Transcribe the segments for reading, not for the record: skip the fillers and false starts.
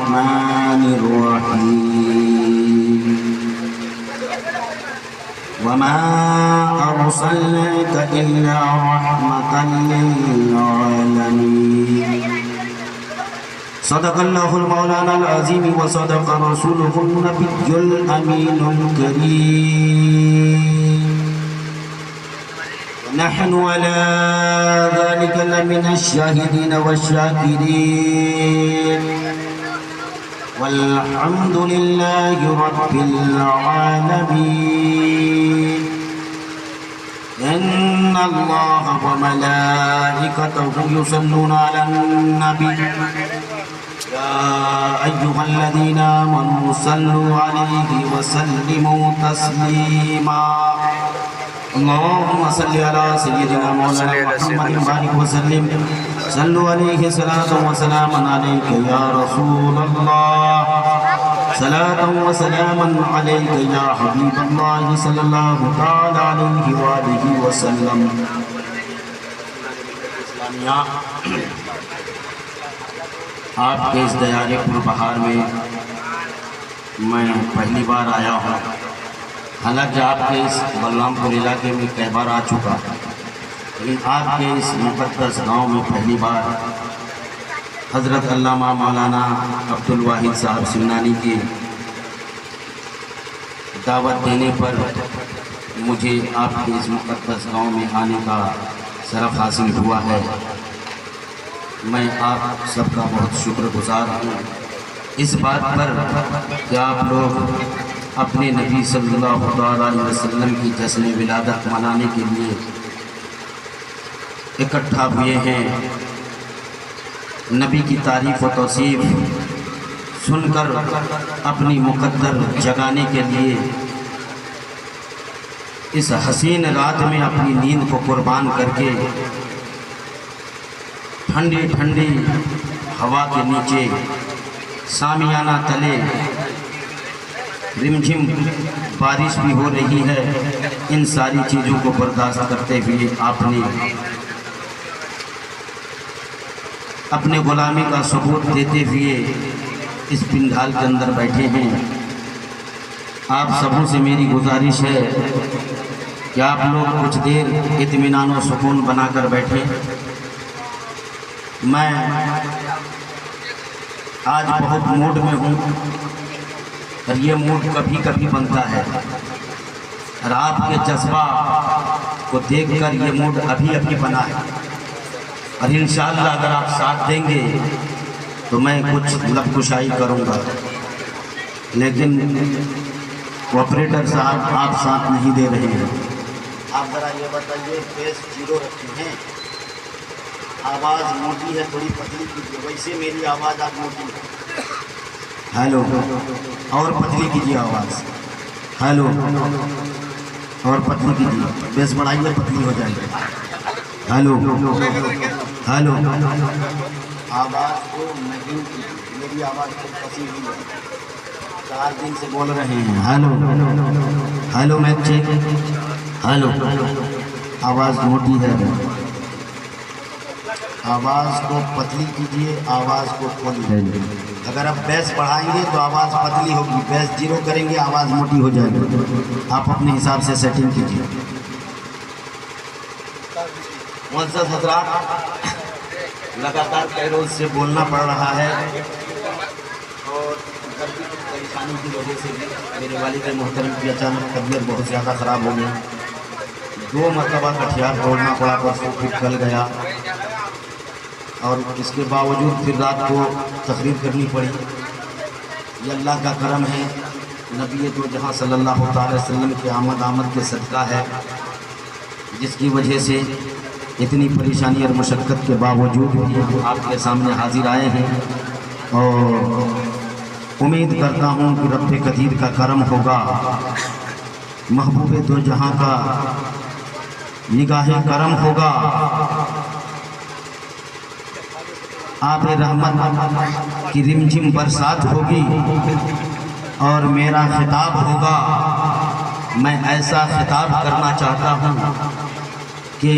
الرحمن الرحيم وما أرسلناك إلا رحمة للعالمين صدق الله المولانا العظيم وصدق رسوله النبي الأمين الكريم نحن على ذلك لمن الشاهدين والشاكرين والحمد لله رب العالمين إن الله وملائكته يصلون على النبي يا أيها الذين آمنوا صلوا عليه وسلموا تسليما اللهم صل على سيدنا مولانا محمد وبارك وسلم صلوا عليه صلاة وسلاما عليك يا رسول الله صلاة وسلاما عليك يا حبيب الله صلى الله تعالى عليه وآله وسلم آپ کے اس دیار پور بہار میں میں پہلی بار آیا ہوں، حالانکہ آپ کے اس بلرام پور علاقے میں کئی بار آ چکا، لیکن آپ کے اس مقدس گاؤں میں پہلی بار حضرت علامہ مولانا عبدالواحد صاحب سمنانی کی دعوت دینے پر مجھے آپ کے اس مقدس گاؤں میں آنے کا شرف حاصل ہوا ہے۔ میں آپ سب کا بہت شکر گزار ہوں اس بات پر کہ آپ لوگ اپنے نبی صلی اللہ علیہ وسلم کی جشن ولادت منانے کے لیے اکٹھا ہوئے ہیں۔ نبی کی تعریف و توصیف سن کر اپنی مقدر جگانے کے لیے اس حسین رات میں اپنی نیند کو قربان کر کے ٹھنڈی ٹھنڈی ہوا کے نیچے سامیانہ تلے رمجھم بارش بھی ہو رہی ہے، ان ساری چیزوں کو برداشت کرتے ہوئے آپ نے اپنے غلامی کا ثبوت دیتے ہوئے اس پنڈال کے اندر بیٹھے ہیں۔ آپ سبوں سے میری گزارش ہے کہ آپ لوگ کچھ دیر اطمینان و سکون بنا کر بیٹھیں۔ میں آج بہت موڈ میں ہوں اور یہ موڈ کبھی کبھی بنتا ہے، اور آپ کے جذبہ کو دیکھ کر یہ موڈ ابھی ابھی بنا ہے، اور انشاءاللہ اگر آپ ساتھ دیں گے تو میں کچھ لب کشائی کروں گا، لیکن آپریٹر صاحب آپ ساتھ نہیں دے رہے ہیں۔ آپ ذرا یہ بتائیے، بیس 0 رکھتے ہیں، آواز موٹی ہے تھوڑی پتلی کیجیے، ویسے میری آواز آپ موٹی ہے۔ ہیلو، اور پتلی کیجیے آواز، ہیلو، اور پتلی کیجیے، بیس بڑھائیے پتلی ہو جائے گی۔ ہیلو ہیلو، آواز کو نہیں کیجیے، میری آواز کو پھنسی ہوئی ہے، 4 دن سے بول رہے ہیں۔ ہیلو ہیلو، میں چیک، ہیلو، آواز موٹی ہے، آواز کو پتلی کیجیے، آواز کو کھولیے۔ اگر آپ بیس بڑھائیں گے تو آواز پتلی ہوگی، بیس 0 کریں گے آواز موٹی ہو جائے گی۔ آپ اپنے حساب سے سیٹنگ کیجیے۔ معزز حضرات، لگاتار کئی روز سے بولنا پڑ رہا ہے، اور گھر کی کچھ پریشانی کی وجہ سے بھی میرے والد محترم کی اچانک طبیعت بہت زیادہ خراب ہو گئی، 2 مرتبہ کٹھیار توڑنا پڑا، پرسوں پھر کل گیا، اور اس کے باوجود پھر رات کو تقریر کرنی پڑی۔ یہ اللہ کا کرم ہے، نبی دو جہاں صلی اللہ تعالی وسلم کی آمد کے صدقہ ہے، جس کی وجہ سے اتنی پریشانی اور مشقت کے باوجود بھی آپ کے سامنے حاضر آئے ہیں، اور امید کرتا ہوں کہ رب قدیر کا کرم ہوگا، محبوب دو جہاں کا نگاہ کرم ہوگا، آب رحمت کی رمجھم برسات ہوگی، اور میرا خطاب ہوگا۔ میں ایسا خطاب کرنا چاہتا ہوں کہ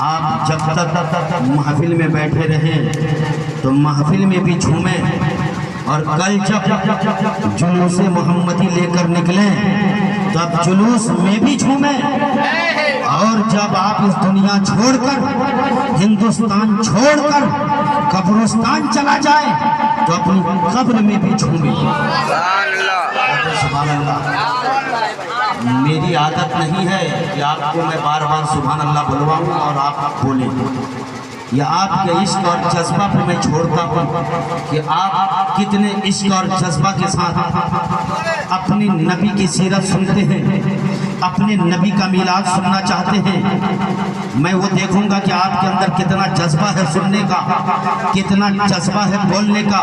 آپ جب تک محفل میں بیٹھے رہیں تو محفل میں بھی جھومیں، اور کل جب جلوس محمدی لے کر نکلیں تو اب جلوس میں بھی جھومیں، اور جب آپ اس دنیا چھوڑ کر ہندوستان چھوڑ کر قبرستان چلا جائے تو اپنی قبر میں بھی جھومیں۔ سبحان اللہ۔ میری عادت نہیں ہے کہ آپ کو میں بار بار سبحان اللہ بلواؤں اور آپ بولیں، یہ آپ کے عشق اور جذبہ پہ میں چھوڑتا ہوں کہ آپ کتنے عشق اور جذبہ کے ساتھ اپنی نبی کی سیرت سنتے ہیں، اپنے نبی کا میلاد سننا چاہتے ہیں۔ میں وہ دیکھوں گا کہ آپ کے اندر کتنا جذبہ ہے سننے کا، کتنا جذبہ ہے بولنے کا،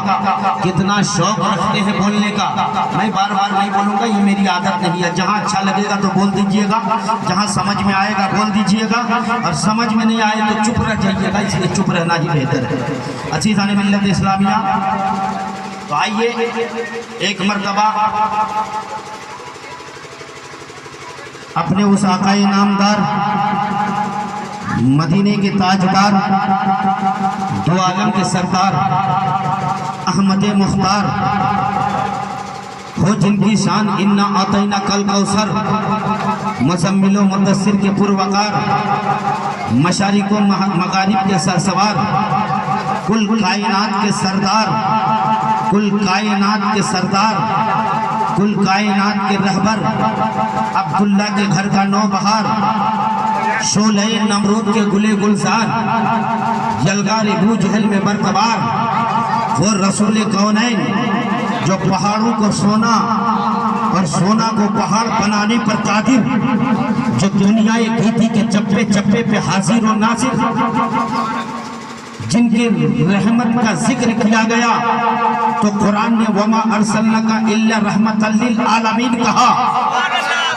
کتنا شوق رکھتے ہیں بولنے کا۔ میں بار بار نہیں بولوں گا، یہ میری عادت نہیں ہے۔ جہاں اچھا لگے گا تو بول دیجئے گا، جہاں سمجھ میں آئے گا بول دیجئے گا، اور سمجھ میں نہیں آئے تو چپ رہ جائیے گا، اس لیے چپ رہنا ہی بہتر ہے۔ عزیزان ملت اسلامیہ، تو آئیے ایک مرتبہ اپنے اس آقا نامدار، مدینے کے تاجدار، دو عالم کے سردار احمد مختار ہو، جن کی شان انا اعطینا کل کوثر، مزمل و مدثر کے پروقار، مشارق و مغارب کے سرسوار، کل کائنات کے سردار، کل کائنات کے سردار، کل کائنات کے رہبر، عبداللہ کے گھر کا نوبہار، شعلہ نمرود کے گلے گلزار، یلغار ابو جہل میں برقبار، وہ رسول کونین جو پہاڑوں کو سونا اور سونا کو پہاڑ بنانے پر قادر، جو دنیا گیتی کے چپے چپے پہ حاضر و ناصر، جن کے رحمت کا ذکر کیا گیا تو قرآن نے وَمَا أَرْسَلْنَكَ إِلَّا رَحْمَةً لِلْعَالَمِينَ کہا۔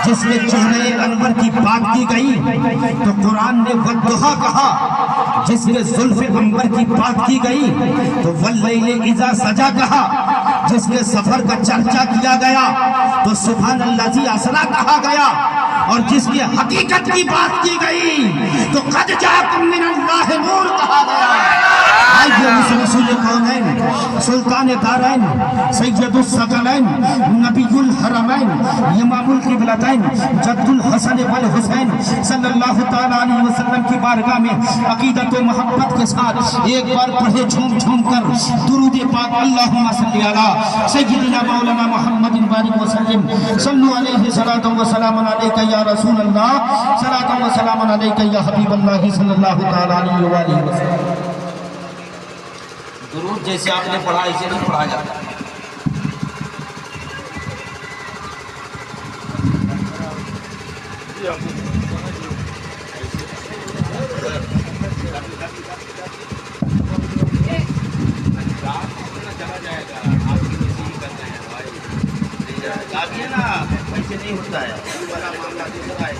جس کے چہرے انور کی بات کی گئی تو قرآن نے وَالضُّحَىٰ کہا، جس کے زلف انور کی بات کی گئی تو وَاللَّيْلِ إِذَا سَجَا کہا، جس کے سفر کا چرچا کیا گیا تو سبحان الذی اسریٰ کہا گیا، اور جس کے حقیقت کی بات کی گئی تو قد جاءکم من اللہ نور کہا گیا۔ آئیے اس رسول کونین، سلطان دارین، سید الثقلین، نبی الحرمین، امام القبلتین، جد الحسن والحسین صلی اللہ تعالیٰ علیہ وسلم کی بارگاہ میں عقیدت و محبت کے ساتھ ایک بار پڑھے جھوم جھوم کر درود پاک اللہم صلی علی سیدنا مولانا محمد بارک وسلم، صلو علیہ صلاۃ و سلام علیکہ یا رسول اللہ، صلاۃ و سلام علیکہ یا حبیب اللہ صلی اللہ تعالیٰ علیہ وآلہ وسلم۔ درود جیسے آپ نے پڑھا اسے نہیں پڑھا جاتا۔ آگے نا ایسے نہیں ہوتا ہے، والا معاملہ دوسرا ہے۔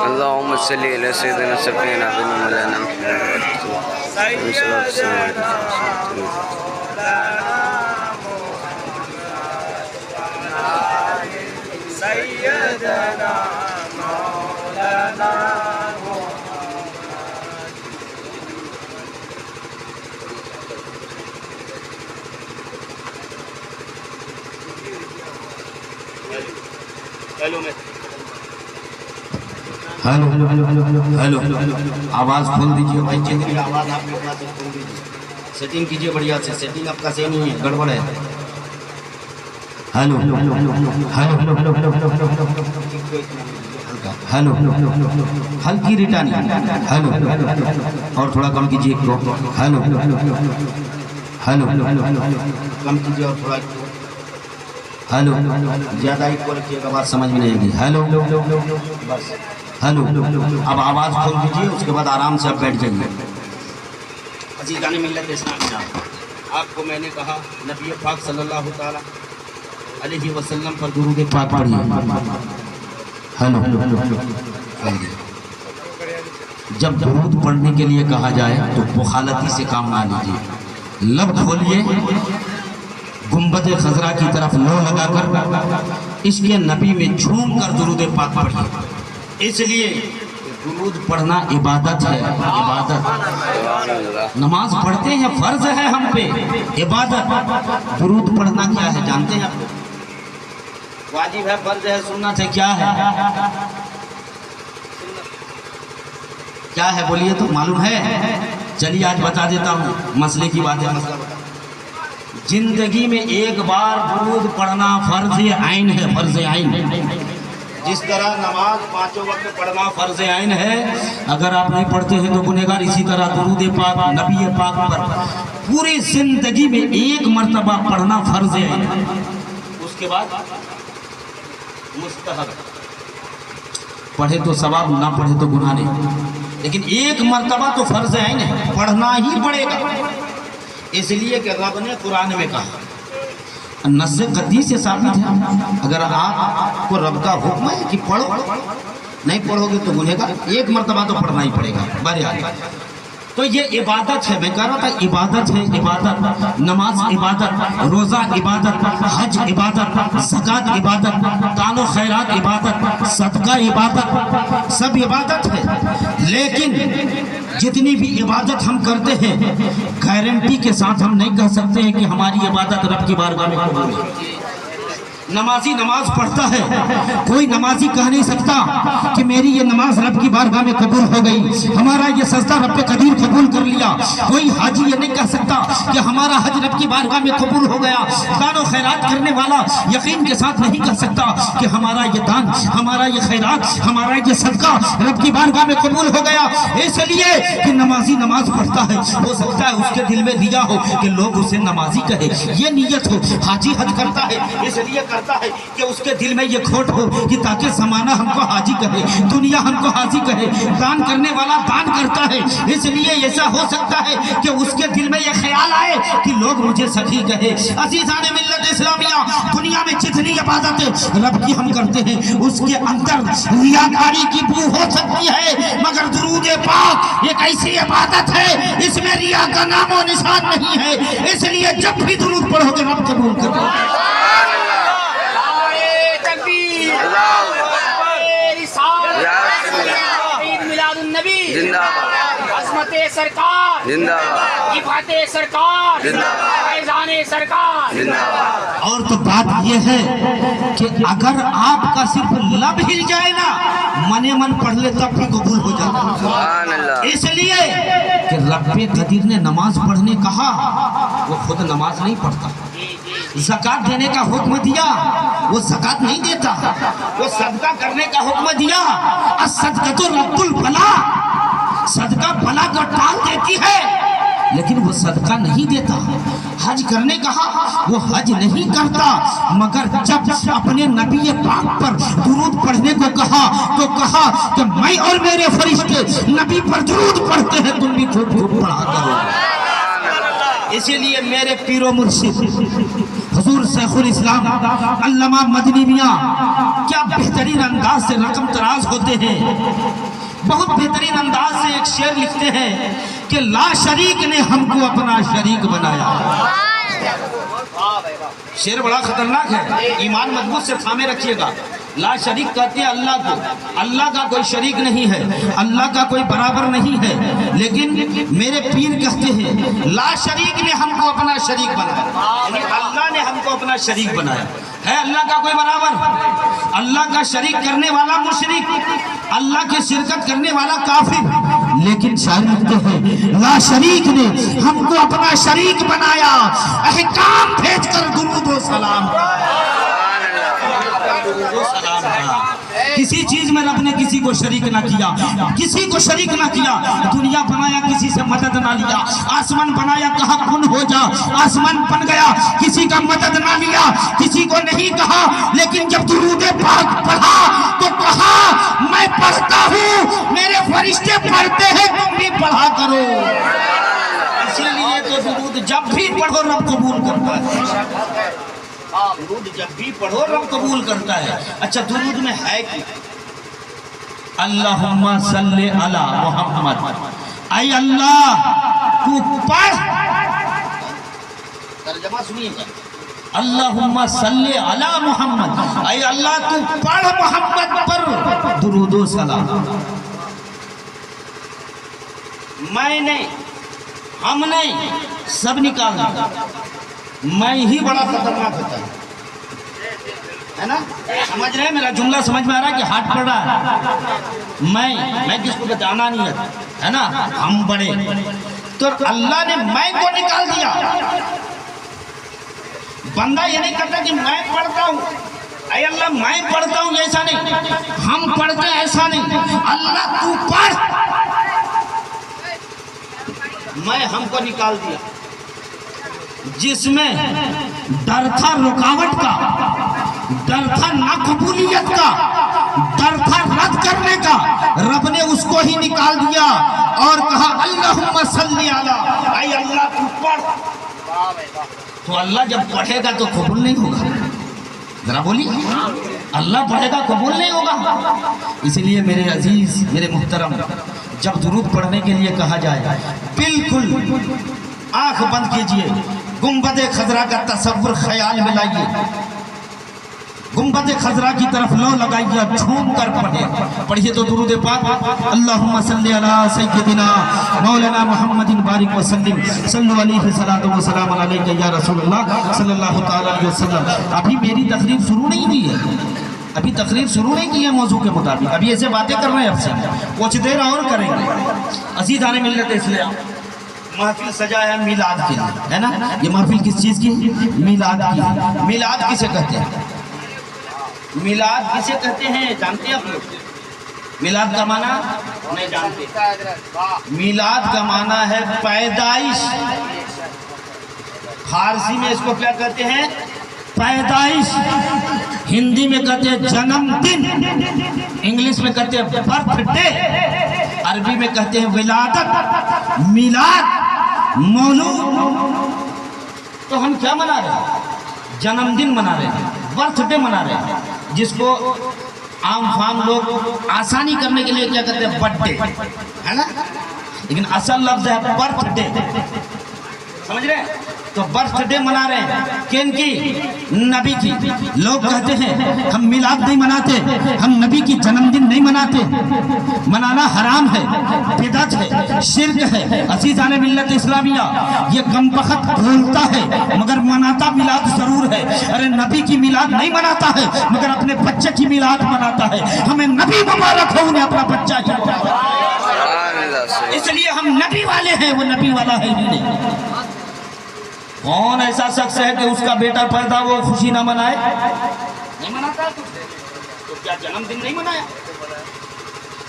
اللهم صل على سيدنا سيدنا مولانا ہیلو ہیلو، آواز کھول دیجئے بھائی، جتنی آواز آپ کے پاس کھول دیجئے، سیٹنگ کیجئے بڑھیا سے، سیٹنگ آپ کا صحیح نہیں ہے، گڑبڑ ہے۔ ہیلو ہیلو ہیلو، ہلکی ریٹانی، ہیلو، اور تھوڑا کم کیجئے ایک کو، ہیلو ہیلو، کم کیجئے اور تھوڑا ہیلو، زیادہ ایک کو رکھیے گا بات سمجھ میں نہیں آئے گی۔ ہیلو بس، ہیلو، اب آواز کھول دیجئے، اس کے بعد آرام سے آپ بیٹھ جائیے۔ عزیزان ملت اسلامیہ، آپ کو میں نے کہا نبی پاک صلی اللہ تعالیٰ علیہ وسلم پر درود پاک پڑھیے۔ ہیلو، جب درود پڑھنے کے لیے کہا جائے تو بخالتی سے کام نہ لیجیے، لب کھولیے، گنبد خضرا کی طرف لو لگا کر اس کے نبی میں جھوم کر درود پاک پڑھیے۔ اس لیے درود پڑھنا عبادت ہے، عبادت۔ نماز پڑھتے ہیں، فرض ہے ہم پہ، عبادت۔ درود پڑھنا کیا ہے جانتے ہیں آپ؟ واجب ہے، فرض ہے، سنت ہے، کیا ہے؟ کیا ہے بولیے تو، معلوم ہے؟ چلیے آج بتا دیتا ہوں، مسئلے کی بات ہے۔ زندگی میں ایک بار درود پڑھنا فرض عین ہے، فرض عین۔ جس طرح نماز پانچوں وقت پڑھنا فرض عین ہے، اگر آپ نہیں پڑھتے ہیں تو گنہگار۔ اسی طرح درود پاک نبی پاک پر پوری زندگی میں ایک مرتبہ پڑھنا فرض عین ہے، اس کے بعد مستحب۔ پڑھے تو ثواب، نہ پڑھے تو گناہ نہیں، لیکن ایک مرتبہ تو فرض عین ہے، پڑھنا ہی پڑے گا۔ اس لیے کہ رب نے قرآن میں کہا، نص قطعی سے ثابت ہے، اگر آپ کو رب کا حکم ہے کہ پڑھو، نہیں پڑھو گے تو گنہگار، ایک مرتبہ تو پڑھنا ہی پڑے گا۔ بہرحال تو یہ عبادت ہے، میں کہہ رہا تھا عبادت ہے، عبادت۔ نماز عبادت، روزہ عبادت، حج عبادت، زکوٰۃ عبادت، دان و خیرات عبادت، صدقہ عبادت، سب عبادت ہے۔ لیکن جتنی بھی عبادت ہم کرتے ہیں، گارنٹی کے ساتھ ہم نہیں کہہ سکتے ہیں کہ ہماری عبادت رب کی بارگاہ میں قبول ہے۔ نمازی نماز پڑھتا ہے، کوئی نمازی کہہ نہیں سکتا کہ میری یہ نماز رب کی بارگاہ میں قبول ہو گئی، ہمارا یہ سجدہ رب قدیر قبول کر لیا۔ کوئی حاجی یہ نہیں کہہ سکتا کہ ہمارا حج رب کی بارگاہ میں قبول ہو گیا۔ دان و خیرات کرنے والا یقین کے ساتھ نہیں کہہ سکتا کہ ہمارا یہ دان، ہمارا یہ خیرات، ہمارا یہ صدقہ رب کی بارگاہ میں قبول ہو گیا۔ اس لیے کہ نمازی نماز پڑھتا ہے، ہو سکتا ہے اس کے دل میں ریا ہو کہ لوگ اسے نمازی کہے، یہ نیت ہو۔ حاجی حج کرتا ہے اس لیے کرتا ہے کہ اس کے دل میں یہ کھوٹ ہو کہ تاکہ زمانہ ہم کو حاجی کہے، دنیا ہم کو حاجی کہے۔ دان کرنے والا دان کرتا ہے اس لیے ایسا ہو سکتا ہے کہ اس کے دل میں یہ خیال آئے کہ لوگ مجھے سخی کہے۔ عزیزان ملت اسلامیہ، دنیا میں جتنی عبادتیں رب کی ہم کرتے ہیں اس کے اندر ریاکاری کی بو ہو سکتی ہے، مگر درود پاک ایک ایسی عبادت ہے اس میں ریا کا نام و نشان نہیں ہے۔ اس لیے جب بھی درود پڑھو گے رب قبول کرے گا۔ عظمت سرکار زندہ باد، عفت سرکار زندہ باد، فیضان سرکار زندہ باد۔ اور تو بات یہ ہے کہ اگر آپ کا صرف لب ہل جائے نا، من من پڑھ لے تب بھی قبول ہو جاتا ہے۔ سبحان اللہ۔ اس لیے کہ رب قدیر نے نماز پڑھنے کہا، وہ خود نماز نہیں پڑھتا۔ زکوٰۃ دینے کا حکم دیا، وہ زکوٰۃ نہیں دیتا۔ وہ صدقہ کرنے کا حکم دیا، الصدقۃ رد البلا، صدقہ بلا کو ٹال دیتی ہے، لیکن وہ صدقہ نہیں دیتا۔ حج کرنے کہا، وہ حج نہیں کرتا، مگر جب اپنے نبی پاک پر درود پڑھنے کو کہا تو کہا کہ میں اور میرے فرشتے نبی پر درود پڑھتے ہیں، تم بھی خوب خوب پڑھا کرو۔ اسی لیے میرے پیر و مرشد حضور شیخ الاسلام علامہ مدنی میاں کیا بہترین انداز سے رقم تراز ہوتے ہیں، بہت بہترین انداز سے ایک شعر لکھتے ہیں کہ لا شریک نے ہم کو اپنا شریک بنایا۔ شعر بڑا خطرناک ہے، ایمان مضبوط سے تھامے رکھیے گا۔ لا شریک کہتے ہیں اللہ کو، اللہ کا کوئی شریک نہیں ہے، اللہ کا کوئی برابر نہیں ہے، لیکن میرے پیر کہتے ہیں لا شریک نے ہم کو اپنا شریک بنایا، یعنی اللہ نے ہم کو اپنا شریک بنایا۔ ہے اللہ کا کوئی برابر؟ اللہ کا شریک کرنے والا مشرک، اللہ کی شرکت کرنے والا کافر، لیکن شاعر لکھتے ہیں لا شریک نے ہم کو اپنا شریک بنایا، احکام بھیج کر درود و سلام، کسی چیز میں رب نے کسی کو شریک نہ کیا، کسی کو شریک نہ کیا۔ دنیا بنایا کسی سے مدد نہ لیا، آسمان بنایا کہا کن ہو جا، آسمان بن گیا، کسی کا مدد نہ لیا، کسی کو نہیں کہا، لیکن جب درود پاک پڑھا تو کہا میں پڑھتا ہوں، میرے فرشتے پڑھتے ہیں، تم بھی پڑھا کرو۔ اسی لیے تو درود جب بھی پڑھو رب قبول کرتا ہے، درود جب بھی پڑھو رب قبول کرتا ہے۔ اچھا درود میں ہے کہ اللہم صلی علی محمد، اے اللہ تو پڑھ ترجمہ سنیے گا، اللہم صلی علی محمد، اے اللہ تو پڑھ محمد پر درود و سلام۔ میں نے، ہم نے، سب نکال دیا، میں ہی بڑا خطرناک ہوتا ہے نا؟ سمجھ رہے ہیں میرا جملہ؟ سمجھ میں آ رہا ہے کہ ہاتھ پڑ رہا ہے؟ میں کس کو بتانا نہیں ہے نا، ہم بڑے، تو اللہ نے میں کو نکال دیا۔ بندہ یہ نہیں کرتا کہ میں پڑھتا ہوں، اے اللہ میں پڑھتا ہوں، ایسا نہیں، ہم پڑھتے ہیں ایسا نہیں، اللہ تو پڑھ، میں ہم کو نکال دیا۔ جس میں ڈر تھا رکاوٹ کا، ڈر تھا ناقبولیت کا، ڈر تھا رد کرنے کا، رب نے اس کو ہی نکال دیا اور کہا اللہم صلی علی، اے اللہ تو پڑھ۔ تو اللہ جب پڑھے گا تو قبول نہیں ہوگا، ذرا بولی، اللہ پڑھے گا قبول نہیں ہوگا۔ اس لیے میرے عزیز، میرے محترم، جب درود پڑھنے کے لیے کہا جائے بالکل آنکھ بند کیجئے، گنبد خضرا کا تصور خیال میں لائیے، گنبد خضرا کی طرف لو لگائیے، جھوم کر پڑھیے تو درود پاک، اللہم صلی علی سیدنا مولانا محمد بارک وسلم، صلو علیہ السلام علیکہ یا رسول اللہ صلی اللہ تعالی علیہ وسلم۔ ابھی میری تقریر شروع نہیں ہوئی ہے، ابھی تقریر شروع نہیں کی ہے موضوع کے مطابق، ابھی ایسے باتیں کر رہے ہیں، اب سے کچھ دیر اور کریں گے۔ عزیزان ملت اسلام، محفل سجا ہے میلاد کے لیے، ہے نا؟ یہ محفل کس چیز کی؟ میلاد کی۔ میلاد کسے کہتے ہیں؟ میلاد کسے کہتے ہیں جانتے ہیں آپ لوگ؟ میلاد کا معنی نہیں جانتے؟ میلاد کا معنی ہے پیدائش، فارسی میں اس کو کیا کہتے ہیں؟ پیدائش، ہندی میں کہتے ہیں جنم دن، انگلش میں کہتے ہیں برتھ ڈے، عربی میں کہتے ہیں ولادت، میلاد، مولود۔ تو ہم کیا منا رہے ہیں؟ جنم دن منا رہے ہیں، برتھ ڈے منا رہے ہیں، جس کو عام فام لوگ آسانی کرنے کے لیے کیا کہتے ہیں؟ برتھ ڈے، ہے نا؟ لیکن اصل لفظ ہے برتھ ڈے، سمجھ رہے ہیں؟ تو برتھ ڈے منا رہے ہیں کن کی؟ نبی کی۔ لوگ کہتے ہیں ہم میلاد نہیں مناتے، ہم نبی کی جنم دن نہیں مناتے، منانا حرام ہے، بدعت ہے، شرک ہے۔ عزیزان ملت اسلامیہ، یہ کم بخت بولتا ہے مگر مناتا میلاد ضرور ہے۔ ارے نبی کی میلاد نہیں مناتا ہے مگر اپنے بچے کی میلاد مناتا ہے۔ ہمیں نبی مبارک ہو، انہیں اپنا بچہ ہی، اس لیے ہم نبی والے ہیں، وہ نبی والا ہے ہی نہیں۔ کون ایسا شخص ہے کہ اس کا بیٹا پیدا وہ خوشی نہ منائے؟ نہیں مناتا تو کیا جنم دن نہیں منایا؟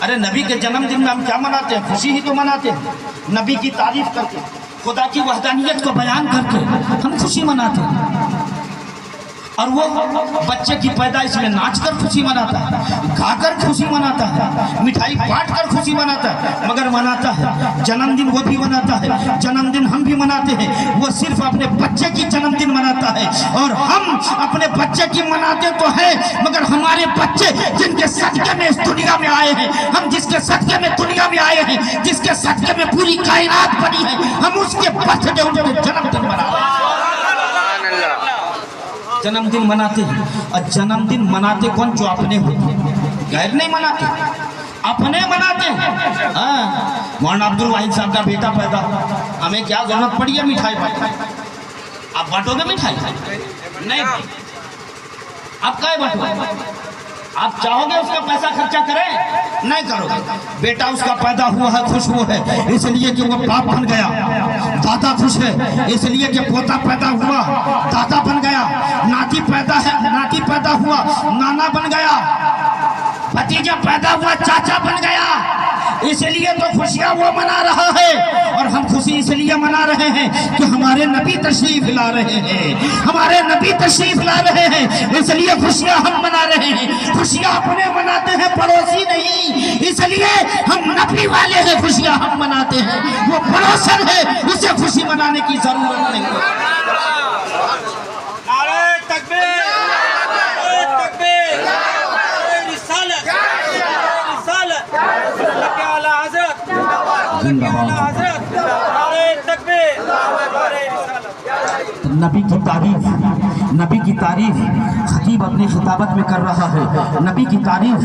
ارے نبی کے جنم دن میں ہم کیا مناتے ہیں؟ خوشی ہی تو مناتے ہیں، نبی کی تعریف کر کے، خدا کی وحدانیت کو بیان کر کے ہم خوشی مناتے ہیں۔ اور وہ بچے کی پیدائش میں ناچ کر خوشی مناتا ہے، گا کر خوشی مناتا ہے، مٹھائی بانٹ کر خوشی مناتا ہے، مگر مناتا ہے جنم دن وہ بھی مناتا ہے، جنم دن ہم بھی مناتے ہیں۔ وہ صرف اپنے بچے کی جنم دن مناتا ہے اور ہم اپنے بچے کی مناتے تو ہیں مگر ہمارے بچے جن کے صدقے میں اس دنیا میں آئے ہیں، ہم جس کے صدقے میں دنیا میں آئے ہیں، جس کے صدقے میں پوری کائنات بنی ہے، ہم اس کے برتھ ڈے، ان کے جنم دن مناتے ہیں، جنم دن مناتے ہیں۔ اور جنم دن مناتے کون؟ جو اپنے ہوتے ہیں، غیر نہیں مناتے، اپنے مناتے ہیں۔ مولانا عبدالواحد صاحب کا بیٹا پیدا، ہمیں کیا ضرورت پڑی ہے مٹھائی بانٹنے؟ آپ بانٹو گے مٹھائی؟ نہیں، آپ کا بانٹو؟ آپ چاہو گے اس کا پیسہ خرچہ کریں؟ نہیں کرو گے۔ بیٹا اس کا پیدا ہوا ہے، خوش وہ ہے اس لیے کہ وہ باپ بن گیا، دادا خوش ہے اس لیے کہ پوتا پیدا ہوا، دادا بن گیا، ناتی پیدا ہے، ناتی پیدا ہوا، نانا بن گیا، بھتیجا پیدا ہوا، چاچا بن گیا۔ اس لیے تو خوشیاں وہ منا رہا ہے، اور ہم خوشی اس لیے منا رہے ہیں کہ ہمارے نبی تشریف لا رہے ہیں، ہمارے نبی تشریف لا رہے ہیں، اس لیے خوشیاں ہم منا رہے ہیں۔ خوشیاں اپنے مناتے ہیں، پڑوسی نہیں، اس لیے ہم نبی والے ہیں، خوشیاں ہم مناتے ہیں، وہ پڑوسن ہے، اسے خوشی منانے کی ضرورت نہیں ہے۔ نعرہ تکبیر، نعرہ تکبیر، رسالت، رسالت، اعلیٰ حضرت، اعلیٰ حضرت، نعرہ تکبیر، نعرہ رسالت۔ नबी की तारीफ खतीब अपनी खिताबत में कर रहा है, नबी की तारीफ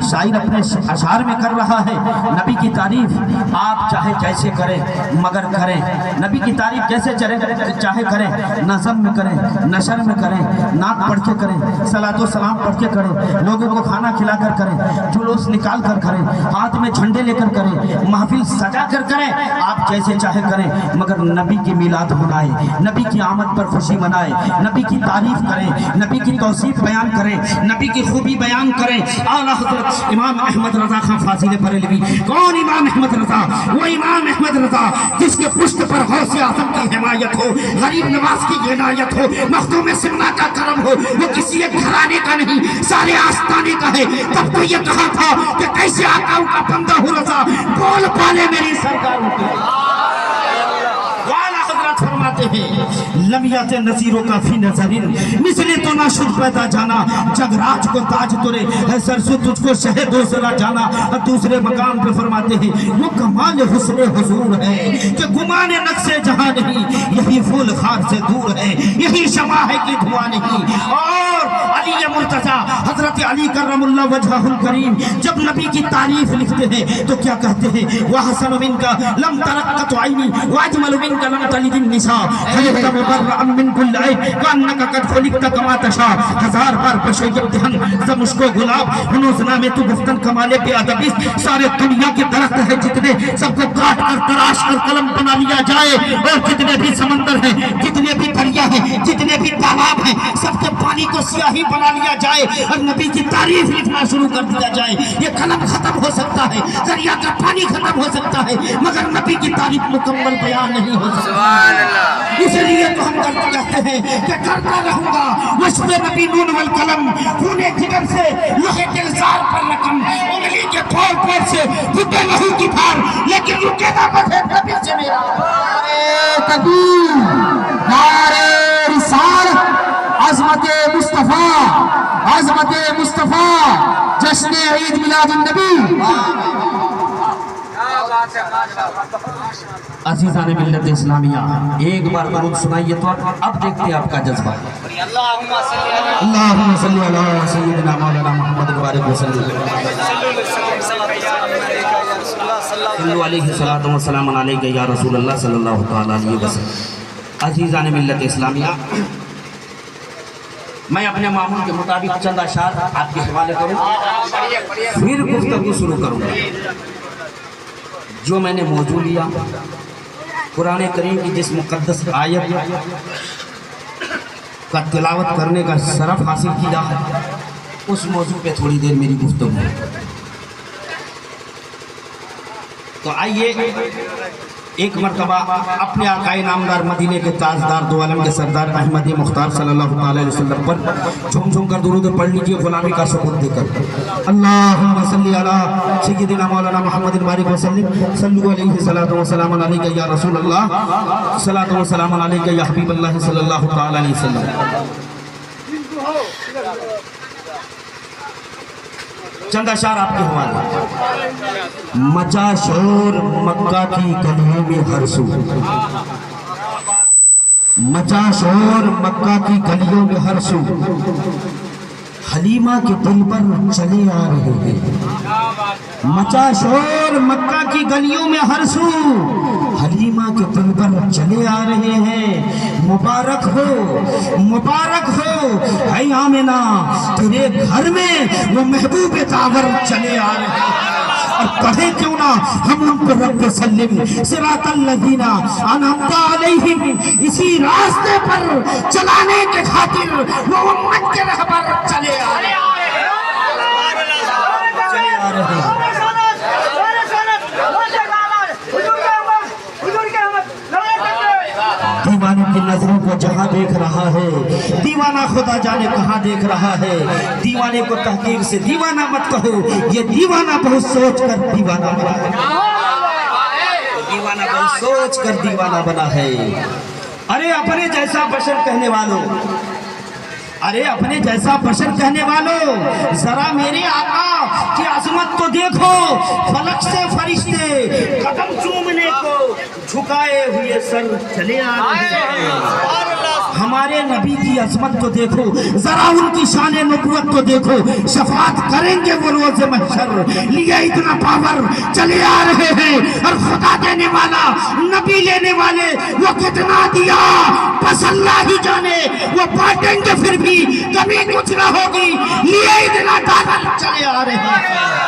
शायर अपने अशार में कर रहा है, नबी की तारीफ आप चाहे जैसे करें मगर करें, नबी की तारीफ जैसे चाहे करें, नज़म में करें, नशर में करें, नात पढ़ के करें, सलातो सलाम पढ़ के करें, लोगों को खाना खिला कर करें, जुलूस निकाल कर करें, हाथ में झंडे लेकर करें, महफिल सजा कर करें, आप जैसे चाहे करें मगर नबी की मिलाद मनाए, नबी की आमद पर खुशी मनाए, नबी की तारीफ करें, नबी की तौसीफ बयान करें, नबी की खूबी बयान करें। आला हज़रत इमाम अहमद रज़ा खां फाज़िल बरेलवी। कौन इमाम अहमद रज़ा? वो इमाम अहमद रज़ा जिसके पुश्त पर गौसे आज़म की हिमायत हो, गरीब नवाज की इनायत हो, मखदूम सिमना का करम हो, वो किसी एक घराने का नहीं सारे आस्ताने का है। तब तो ये कहा था कि कैसे आका का बंदा हो रज़ा, बोल पाले मेरी सरकार की। फरमाते हैं लमियात नज़ीरों का फी नज़रिन मिसले तो ना शुद्ध पैदा जाना, जगराज को ताज तुरे है सरसु तुझको शहद हो जरा जाना। और दूसरे मकाम पे फरमाते हैं वो कमाल हुस्न हुजूर है कि गुमाने नक्शे जहां नहीं, यही फूल खार से दूर है, यही शमा है कि धुआं नहीं। और अली मुर्तज़ा हजरत अली करमुल्लाह वजहुल करीम जब नबी की तारीफ लिखते हैं तो क्या कहते हैं? वह हसन मिनका लम तरक्कत आईनी व अजमल मिनका लम तलिद निसा खलिक़त मुबर्रअन मिन कुल्ल ऐब कअन्नका कद खुलिक़त कमा तशा। हजार बार बशैयत दहन ज़ मुश्को गुलाब हुनूज़ना में तू गुफ्तन कमाले पे अदबी। सारे दुनिया के दरख्त है जितने सबको काट कर तराश कर कलम बना लिया जाए, और जितने भी समंदर हैं, जितने भी दरिया हैं, जितने भी तालाब हैं, सबके पानी को स्याही बना लिया जाए और नबी की तारीफ लिखना शुरू कर दिया जाए। ये कलम खत्म हो सकता है, दरिया का पानी खत्म हो सकता है, मगर नबी की तारीफ मुकम्मल बयान नहीं हो सकती। इसलिए तो हम कहते हैं कि करता रहूंगा वस्फ़ नबी नून वल कलम, खूने जिगर से लोहे दिलजार पर रकम, उंगली के तौर पर से फूटे लहू की धार, लेकिन रुके ना बधे नबी से मेरा। नारे तकबीर, नारे रिसालत, अज़मते मुस्तफ़ा, अज़मते मुस्तफ़ा, जश्न ईद मिलादुन नबी। अज़ीज़ान मिल्लत इस्लामिया, एक बार दरूद सुनाइए तो अब देखते हैं आपका जज्बा। अल्लाहुम्मा सल्ली अला सय्यिदिना मौलाना मुहम्मद बारिक वसल्लम सल्लल्लाहु अलैहि वसल्लम अलैका या रसूल अल्लाह सल्लल्लाहु तआला अलैहि वसल्लम। अज़ीज़ान मिल्लत इस्लामिया, मैं अपने मामूल के मुताबिक चंद अशार आपके हवाले करूँ, फिर गुफ्तगू शुरू करूँगा। जो मैंने मौजू लिया कुरान करीम की जिस मुक़द्दस आयत का तिलावत करने का शरफ हासिल किया है, उस मौजू पे थोड़ी देर मेरी गुफ्तगू। तो आइए एक मरतबा अपने आकाए नामदार मदीने के ताजदार दो आलम के सरदार अहमद मुख्तार सल्लल्लाहु अलैहि वसल्लम पर झूम झूम कर दुरूद पढ़ लीजिए गुलामी का सबूत देकर। अल्लाहुम्मा सल्ली अला सय्यिदिना मौलाना मुहम्मद बारिक वसल्लम सल्लल्लाहु अलैहि सलातो व सलाम अलैका या रसूल अल्लाह सलातो व सलाम अलैका या हबीब अल्लाह सल्लल्लाहु तआला अलैहि वसल्लम। चंद अशार आपके हवाले। मचा शोर मक्का की गलियों में हर सू, मचा शोर मक्का की गलियों में हर सू, हलीमा के दिल पर चले आ रहे हैं। मचा शोर मक्का की गलियों में हर सू, हलीमा के दिल पर चले आ रहे हैं। मुबारक हो है आमिना, तेरे घर में वो महबूब तावर चले आ रहे हैं। और कहे क्यों ना हम उन पर रब सल्लिम सिरातल लज़ीना अनअमता अलैहिम, इसी रास्ते पर चलाने के खातिर वो उम्मत के रहबर चले आ रहे हैं। दीवाने की नजरों को जहां देख रहा है, दीवाना खुदा जाने कहां देख रहा है। दीवाने को तहकीर से दीवाना मत कहो, ये दीवाना बहुत सोच कर दीवाना बना है, दीवाना बहुत सोच कर दीवाना बना है। अरे अपने जैसा बशर कहने वालों, अरे अपने जैसा बशर कहने वालों, जरा मेरे आका की अजमत तो देखो। फलक से फरिश्ते कदम चूमने को झुकाए हुए सर चले आ रहे हैं। प्यारे नबी की अजमत को देखो, जरा उनकी शान नबुवत को देखो, शफात करेंगे वो रोज महशर, लिए इतना पावर चले आ रहे हैं, और खुदा देने वाला नबी लेने वाले वो कितना दिया बस अल्लाह ही जाने, वो बांटेंगे फिर भी कभी कुछ ना होगी, लिए इतना डॉलर चले आ रहे हैं,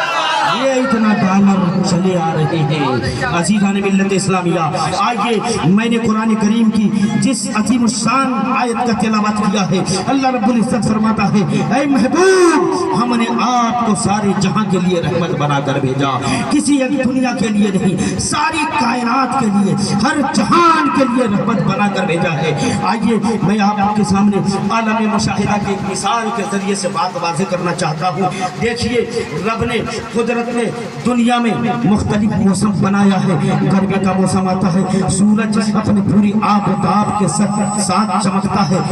ये इतना डॉलर चले आ रहे हैं। अज़ीज़ान मिल्लत इस्लामिया, आइए मैंने कुरान करीम की जिस अजीम शान आयत का तिलावत किया है, अल्लाह रब्बुल इज्जत फरमाता है, ऐ महबूब हमने आपको सारे जहां के लिए रहमत बनाकर भेजा, किसी एक दुनिया के लिए नहीं, सारी कायनात के लिए, हर जहान के लिए रहमत बनाकर भेजा है। आइए मैं आपके सामने आलम मुशाहिदा की एक मिसाल के जरिए से बात वाज़ेह करना चाहता हूँ। देखिए रब ने कुदरत में दुनिया में मुख्तलिफ मौसम बनाया है। गर्मी का मौसम आता है, सूरज अपनी पूरी आब ताब के साथ चमकता है।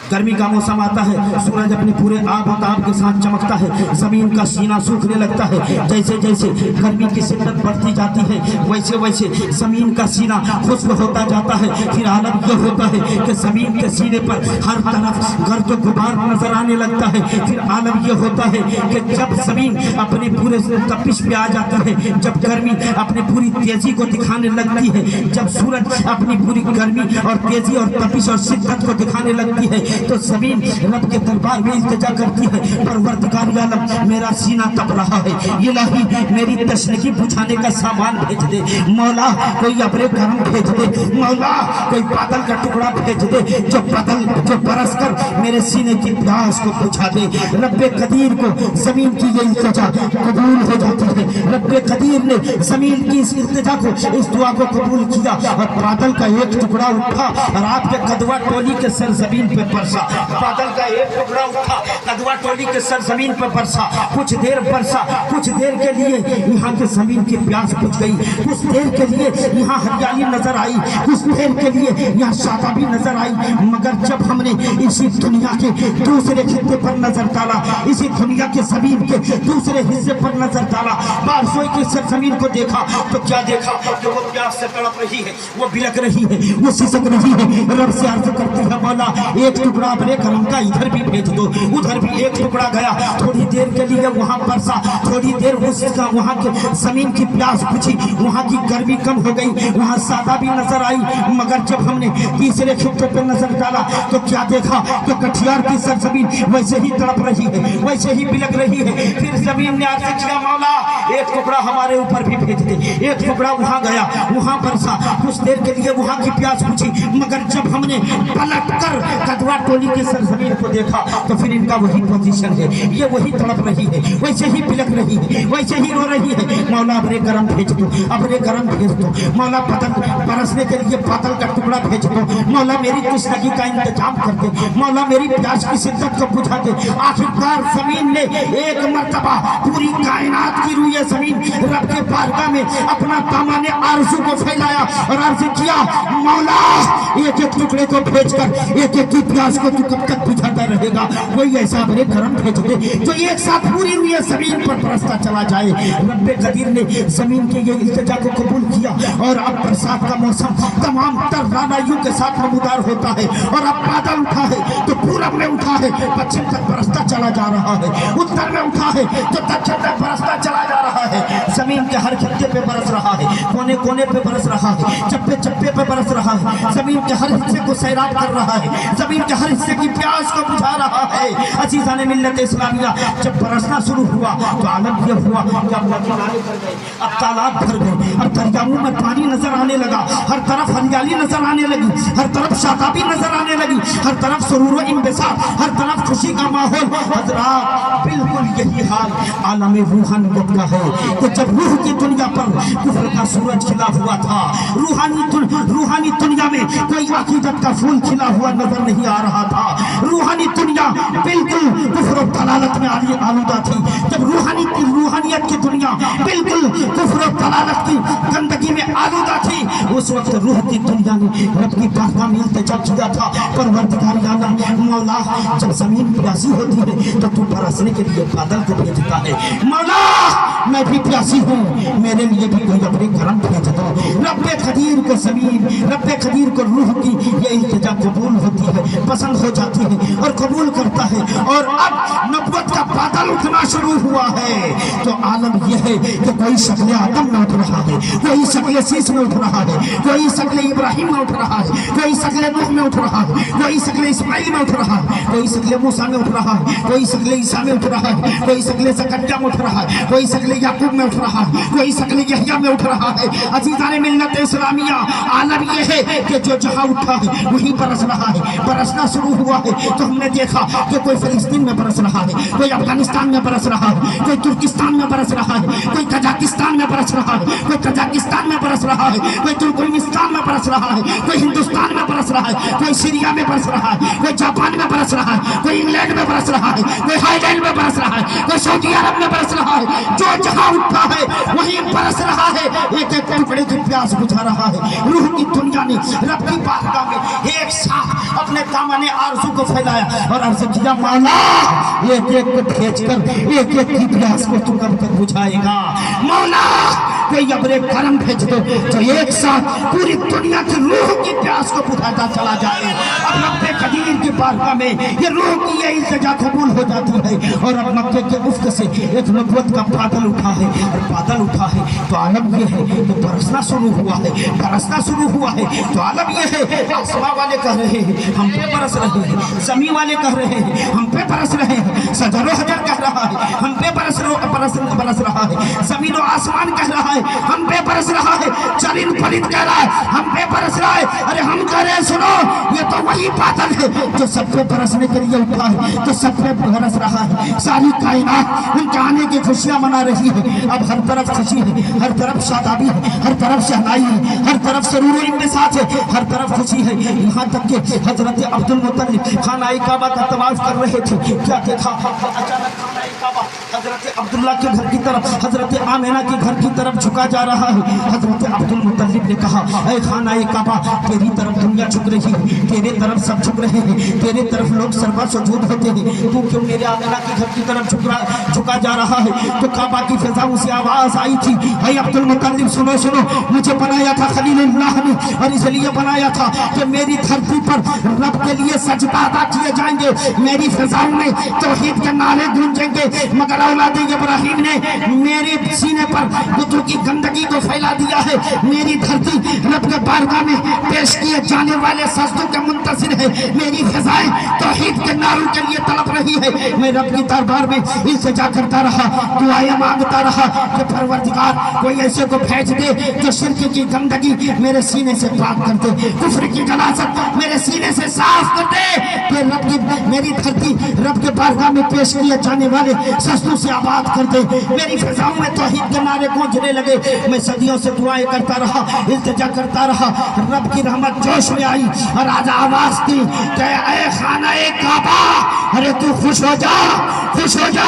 गर्मी का मौसम आता है, सूरज अपने पूरे आब ताब के साथ चमकता है, जमीन का सीना सूखने लगता है। जैसे जैसे गर्मी की शिद्दत बढ़ती जाती है, वैसे वैसे जमीन का सीना खुश्क होता जाता है। फिर हालत यह होता है कि जमीन के सीने पर हर तरफ गर्द गुबार नजर आने लगता है। फिर आलम यह होता है कि जब जमीन अपने पूरे तपिश पे आ जाती है, जब गर्मी अपनी पूरी तेजी को दिखाने लगती है, जब सूरज अपनी पूरी गर्मी और तेजी और तपिश और शिद्दत को दिखाने लगती है, तो जमीन रब के दरबार में इल्तिजा करती है, परवरदिगार आलम मेरा सीना तप रहा है, इलाही मेरी तशनगी बुझाने का सामान भेज दे, मौला कोई अबरे गरम भेज दे, मौला कोई बादल का टुकड़ा भेज दे जो बरस कर मेरे सीने की प्यास को बुझा दे। रब्बे कदीर को जमीन की ये इल्तिजा कबूल हो जाती है। रब्बे कदीर ने जमीन की इस इल्तिजा को, इस दुआ को कबूल किया, और बादल का एक टुकड़ा उठा और आपके कदवा टोली के सरजमीन पे बरसा। बादल का एक टुकड़ा उठा, कदवा टोली के सरजमीन पर बरसा, कुछ देर बरसा, कुछ देर के लिए यहाँ के जमीन की प्यास बुझ गई, कुछ देर के लिए यहाँ हरियाली नजर आई, कुछ देर के लिए यहाँ शादाबी नजर आई। मगर जब हमने इसी दुनिया के दूसरे खित्ते पर नजर डाला, इसी दुनिया के जमीन के दूसरे हिस्से पर नजर डाला, बारसों की सरजमीन को देखा, तो क्या देखा कि वो प्यास से तड़प रही है, वो बिलक रही है, वो सिसक रही है। रब से अर्ज करती है, मौला एक टुकड़ा अपने करम का इधर भी भेज दो। उधर भी एक टुकड़ा गया, थोड़ी देर के लिए वहां बरसा, थोड़ी देर उसका वहां के जमीन की प्यास बुझी, वहां की गर्मी कम हो गई, वहां सादा भी नजर आई। मगर जब हमने तीसरे खित्ते पर नजर डाला, तो क्या देखा कि कटियार की सरजमीन वैसे ही तड़प रही है, वैसे ही बिलक रही है। फिर जमीन ने अर्ज किया, मौला एक टुकड़ा हमारे ऊपर भी भेज दे। एक टुकड़ा वहां गया, वहां बरसा, कुछ देर के लिए वहां की प्यास बुझी। मगर जब हमने पलट कर कदवा टोली के सरजमीन को देखा, तो फिर इनका वही पोजीशन है, ये वही तड़प रही है, वैसे ही बिलक रही है, वैसे ही रो रही है। मौला अपने गरम भेज दो, अपने गरम भेज दो। मौला बादल बरसने के लिए बादल का टुकड़ा भेज दो। मौला मेरी तशनगी का इंतजाम कर दे, मौला मेरी प्यास की शिद्दत को बुझा दे। आखिरकार जमीन ने एक मर्तबा पूरी कायनात की रूए जमीन रब के बारगाह में अपना दामन आरज़ू को फैलाया और अर्ज किया, मौला एक एक टुकड़े को भेजकर एक एक की प्यास को तू कब तक बुझाता रहेगा? कोई ऐसा अपने करम भेज दे जो एक साथ पूरी हुई जमीन पर बरसता चला जाए। रब्बे कदीर ने जमीन के ये इल्तिजा को कबूल किया, और अब बरसात का मौसम तमाम तर रानाइयों के साथ नमूदार होता है। और अब बादल उठा है तो पूरब में उठा है, पश्चिम तक बरसता चला जा रहा है, उत्तर में उठा है तो दक्षिण तक बरसता चला जा रहा है। जमीन के हर खित्ते पे बरस रहा है, कोने कोने पे बरस रहा है, चप्पे चप्पे पे बरस रहा है, जमीन के हर हिस्से को सैराब कर रहा है, जमीन के हर हिस्से की प्यास को बुझा रहा है। अज़ीज़ान मिल्लत इस्लामिया, जब बरसना शुरू हुआ तो आलम यह हुआ कि अब नाले भर गए, अब तालाब भर गए, अब दरियाओं में पानी नजर आने लगा, हर तरफ हरियाली नजर आने लगी, हर तरफ शादाबी नजर आने लगी, हर तरफ सुरूर इंबिसार, हर तरफ खुशी का माहौल। हज़रात बिल्कुल यही हाल आलम रूहानियत का है कि जब रूह की दुनिया पर कुफ्र का सूरज खिला हुआ था, रूहानी दुनिया में कोई अकीदत का फूल खिला हुआ नजर नहीं आ रहा था। रूहानी दुनिया बिल्कुल कुफ्र और दलालत में आलूदा थी। जब रूहानियत की दुनिया बिल्कुल कुफ्र और दलालत की गंदगी में आलूदा थी, उस वक्त रूह की दुनिया ने रब की बारगाह में इल्तिजा किया था, परवरदिगार आलम मौला जब जमीन प्यासी होती है तो तू बरसने के लिए बादल को भेजता है। मौला मैं भी प्यासी हूँ, मेरे लिए भी कोई अपने करम भेज दो। रब्बे खदीर को जमीन, रब्बे खदीर को रूह की ये इल्तिजा قبول کرتا ہے اور اب نبوت کا بادل اٹھنا شروع ہوا ہے تو عالم یہ ہے کہ کوئی شکل آدم میں اٹھ رہا ہے، کوئی شکل سیس میں اٹھ رہا ہے، کوئی شکل ابراہیم میں اٹھ رہا ہے، کوئی شکل نوح میں اٹھ رہا ہے، کوئی شکل اسماعیل میں اٹھ رہا ہے، کوئی شکل موسیٰ میں اٹھ رہا ہے، کوئی شکل عیسیٰ میں اٹھ رہا ہے، کوئی شکل زکریا میں اٹھ رہا ہے، کوئی شکل یعقوب میں اٹھ رہا ہے، کوئی شکل یحییٰ میں اٹھ رہا ہے۔ عزیزان ملت اسلامیہ، عالم یہ ہے کہ جو جہاں اٹھا ہے وہیں برس رہا ہے، برسنا شروع ہوا ہے تو ہم نے دیکھا کہ کوئی فلسطین میں برس رہا ہے، کوئی افغانستان میں برس رہا ہے، کوئی ترکستان میں برس رہا ہے، کوئی کازاکستان میں برس رہا ہے، کوئی قزاقستان میں برس رہا ہے، کوئی ترکمانستان میں برس رہا ہے، کوئی ہندوستان میں برس رہا ہے، کوئی سیریا میں برس رہا ہے، کوئی جاپان میں برس رہا ہے، کوئی انگلینڈ میں برس رہا ہے، کوئی ہائی لینڈ میں برس رہا ہے، کوئی سعودی عرب میں برس رہا ہے۔ جو جہاں اٹھا ہے وہیں برس رہا ہے، ایک ایک ٹکڑے کی پیاس بجھا رہا ہے۔ روح کی دنیا نے رب کی بارگاہ میں ایک ساتھ اپنے دامن آرزو کو پھیلایا اور عرض کیا مولا ایک ایک کو کھینچ کر ایک ایک کی پیاس کو تو کب تک بجھائے گا؟ مولا کوئی ابر کرم بھیج دو تو ایک ساتھ پوری دنیا کی روح کی پیاس کو بجھاتا چلا جائے۔ اب رب قدیر کی بارگاہ میں یہ روح کی یہ التجا قبول ہو جاتی ہے اور اب مکے کے افق سے ایک نبوت کا بادل اٹھا ہے اور بادل اٹھا ہے تو عالم یہ ہے کہ برسنا شروع ہوا ہے، برسنا شروع ہوا ہے تو عالم یہ ہے آسماں والے کہہ رہے ہیں ہم پہ برس رہے ہیں، زمین والے کہہ رہے ہیں ہم پہ برس رہے ہیں، شجر و حجر کہہ رہا ہے ہم پہ برس رہا ہے، زمین و آسمان کہہ رہا ہے ہم پہ برس رہا ہے، چرند پرند کہہ رہا ہے ہم پہ برس رہا ہے۔ ارے ہم کہہ رہے ہیں سنو یہ تو وہی بادل ہے جو سب پہ برسنے کے لیے اٹھا ہے، جو سب پہ برس رہا ہے۔ ساری کائنات ان کے آنے کی خوشیاں منا رہی ہے، اب ہر طرف خوشی ہے، ہر طرف شادابی ہے، ہر طرف شہنائی ہے، ہر طرف سرور و انبساط ہے، ہر طرف خوشی ہے۔ یہاں تک کہ حضرت عبد المطلب خانہ کعبہ کا طواف کر رہے تھے، کیا دیکھا اچانک خانہ کعبہ حضرت عبداللہ کے گھر کی طرف، حضرت آمینہ کے گھر کی طرف جھکا جا رہا ہے۔ حضرت عبد المطلب نے کہا اے خانہ کعبہ تیری طرف دنیا جھک رہی ہے، تیرے طرف سب جھک رہے ہیں، تیرے طرف لوگ سربا سجود ہوتے ہیں، تو کیوں میرے آمینہ کے گھر کی طرف جھکا جا رہا ہے؟ تو کعبہ کی فضاؤں سے آواز آئی تھی اے عبد المطلب سنو سنو، مجھے بنایا تھا خلیل اللہ نے اور اس لیے بنایا تھا کہ میری دھرتی پر رب کے لیے سجدہ ادا کیے جائیں گے، میری فضاؤں میں توحید کے نعرے گونجیں گے، مگر اولاد ابراہیم نے میرے سینے پر بتوں کی گندگی کو پھیلا دیا ہے۔ میری دھرتی رب کے بارگاہ میں پیش کیے جانے والے سجدوں کے منتظر ہے، میری فضائیں توحید کے نعروں کے لیے تڑپ رہی ہے۔ میں رب کی دربار میں التجا کرتا رہا، دعائیں مانگتا رہا کہ پروردگار کوئی ایسے کو بھیج دے جو شرک کی گندگی میرے سینے سے پاک کر دے، کفر کی غلاظت میرے سینے سے صاف کر دے، کہ رب کی میری دھرتی رب کے بارگاہ میں پیش کیے جانے والے سجدوں سے آباد کر دے، میری فضاؤں میں توحید کے نعرے گونجنے لگے۔ میں صدیوں سے دعائیں کرتا رہا، التجا کرتا رہا، رب کی رحمت جوش میں آئی اور آج آواز دی کہ اے خانہ کعبہ ارے تو خوش ہو جا، خوش ہو جا،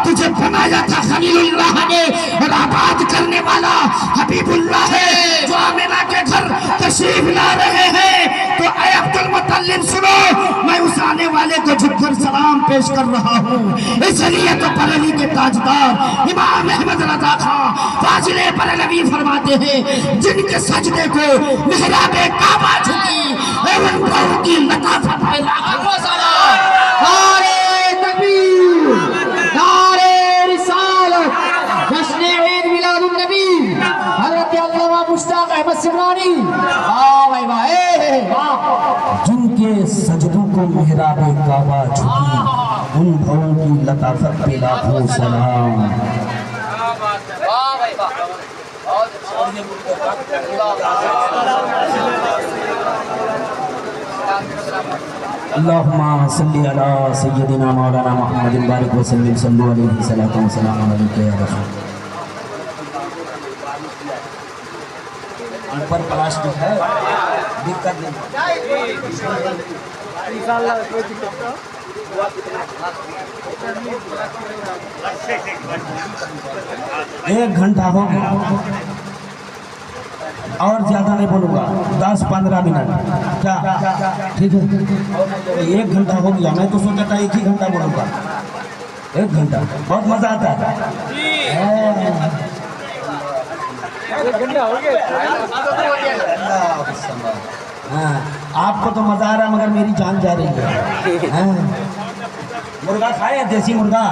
تجھے بنایا تھا خلیل اللہ نے اور آباد کرنے والا حبیب اللہ ہے جو آمینہ کے گھر تشریف لا رہے ہیں۔ تو اے عبد المطلب سنو، میں اس آنے والے کو جھک کر سلام پیش کر رہا ہوں، اس لیے تو بریلی کے تاجدار امام احمد رضا خان فاضل بریلوی فرماتے ہیں جن کے سجدے کو محراب کعبہ جھکی ایون بہو کی لطافت پہ لاکھوں سلام۔ نعرے تکبیر، نعرے رسالت، جشن عید میلاد النبی، حضرت علامہ مشتاق احمد سمرانی، واہ بھائی واہ، جن کے سجدوں کو محراب کعبہ جھکی ان بھووں کی لطافت پہ لاکھوں سلام۔ اللہم صلی علی سیدنا مولانا محمد بارک وسلم صلو علیہ الصلوۃ والسلام علیک یا رسول اللہ۔ اوپر پلاسٹک ہے، دقت نہیں۔ ایک گھنٹہ ہو گیا اور زیادہ نہیں بولوں گا، 10-15 منٹ کیا ٹھیک ہے؟ ایک گھنٹہ ہو گیا، میں تو سوچا تھا ایک ہی گھنٹہ بولوں گا، ایک گھنٹہ بہت مزہ آتا ہے۔ ہاں آپ کو تو مزہ آ رہا ہے مگر میری جان جا رہی ہے۔ मुर्गा खाए हैं? देसी मुर्गा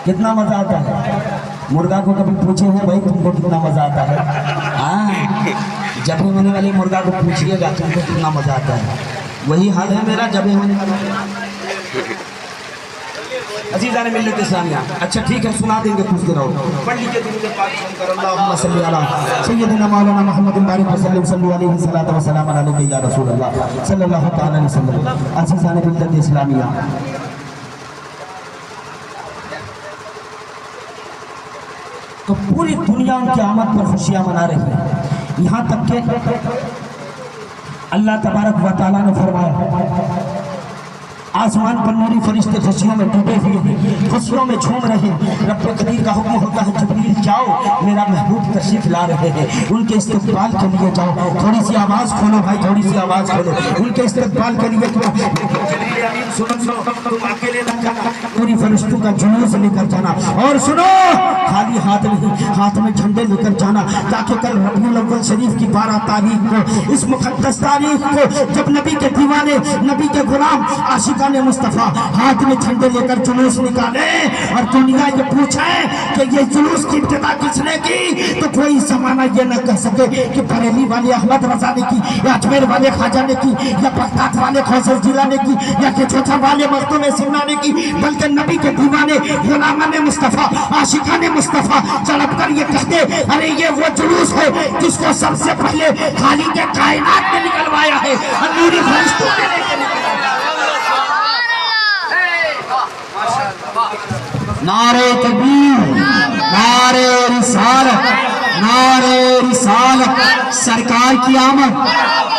कितना मजा आता है? मुर्गा को कभी पूछे हैं भाई तुमको कितना मजा आता है? हाँ, जब भी होने वाले मुर्गा को पूछिएगा तुमको कितना मजा आता है। वही हाल है मेरा जब भी होने वाला। अजीज़ान मिल्लत इस्लामिया, अच्छा ठीक है सुना देंगे कुछ दिन और। पढ़ लीजिए दुरूद पाक सुनकर अल्लाहुम्मा सल्ली अला सय्यदिना मौलाना मुहम्मद बारिक वसल्लम सल्लल्लाहु अलैहि सल्लल्लाहु व सल्लम अलैहि या रसूल अल्लाह सल्लल्लाहु तआला अलैहि वसल्लम। अजीज़ान मिल्लत इस्लामिया, तो पूरी दुनिया उनकी आमद पर खुशियां मना रही है। यहाँ तक के अल्लाह तबारक व तआला ने फरमाया आसमान पर नूरी फरिश्ते खुशियों में डूबे हुए हैं, खुशियों में झूम रहे हैं। रब कदीर का हुक्म होता है जिब्रील जाओ मेरा महबूब तशरीफ ला रहे हैं, उनके इस्तकबाल के लिए जाओ। थोड़ी सी आवाज़ खोलो भाई, थोड़ी सी आवाज़ खोलो, उनके इस्तकबाल के लिए सुनो तुम अकेले न जाना, पूरी फरिश्तों का जुलूस लेकर जाना। और सुनो खाली हाथ नहीं, हाथ में झंडे लेकर जाना, ताकि कल रबीउल अव्वल शरीफ की 12 तारीख को, इस मुक़द्दस तारीख को, जब नबी के दीवाने, नबी के गुलाम आशिकान मुस्तफ़ा हाथ में झंडे लेकर जुलूस निकाले और दुनिया ये पूछे कि ये जुलूस की इब्तिदा किसने की, तो कोई ज़माना ये न कह सके कि बरेली वाले अहमद रजा ने की, या अजमेर वाले ख्वाजा ने की, या बगदाद वाले खौसर जिला ने की, या केचोथा वाले मखदूम सिन्हा ने की, बल्कि नबी के दीवाने गुलामान मुस्तफ़ा आशिकान मुस्तफ़ा चढ़ कर ये कहते अरे ये वो जुलूस है जिसको सबसे पहले खालिक के कायनात ने निकलवाया है और नूरी फरिश्तों ने लेकर नारे तकबीर, नारे रिसालत, नारे रिसालत। सरकार की आमद,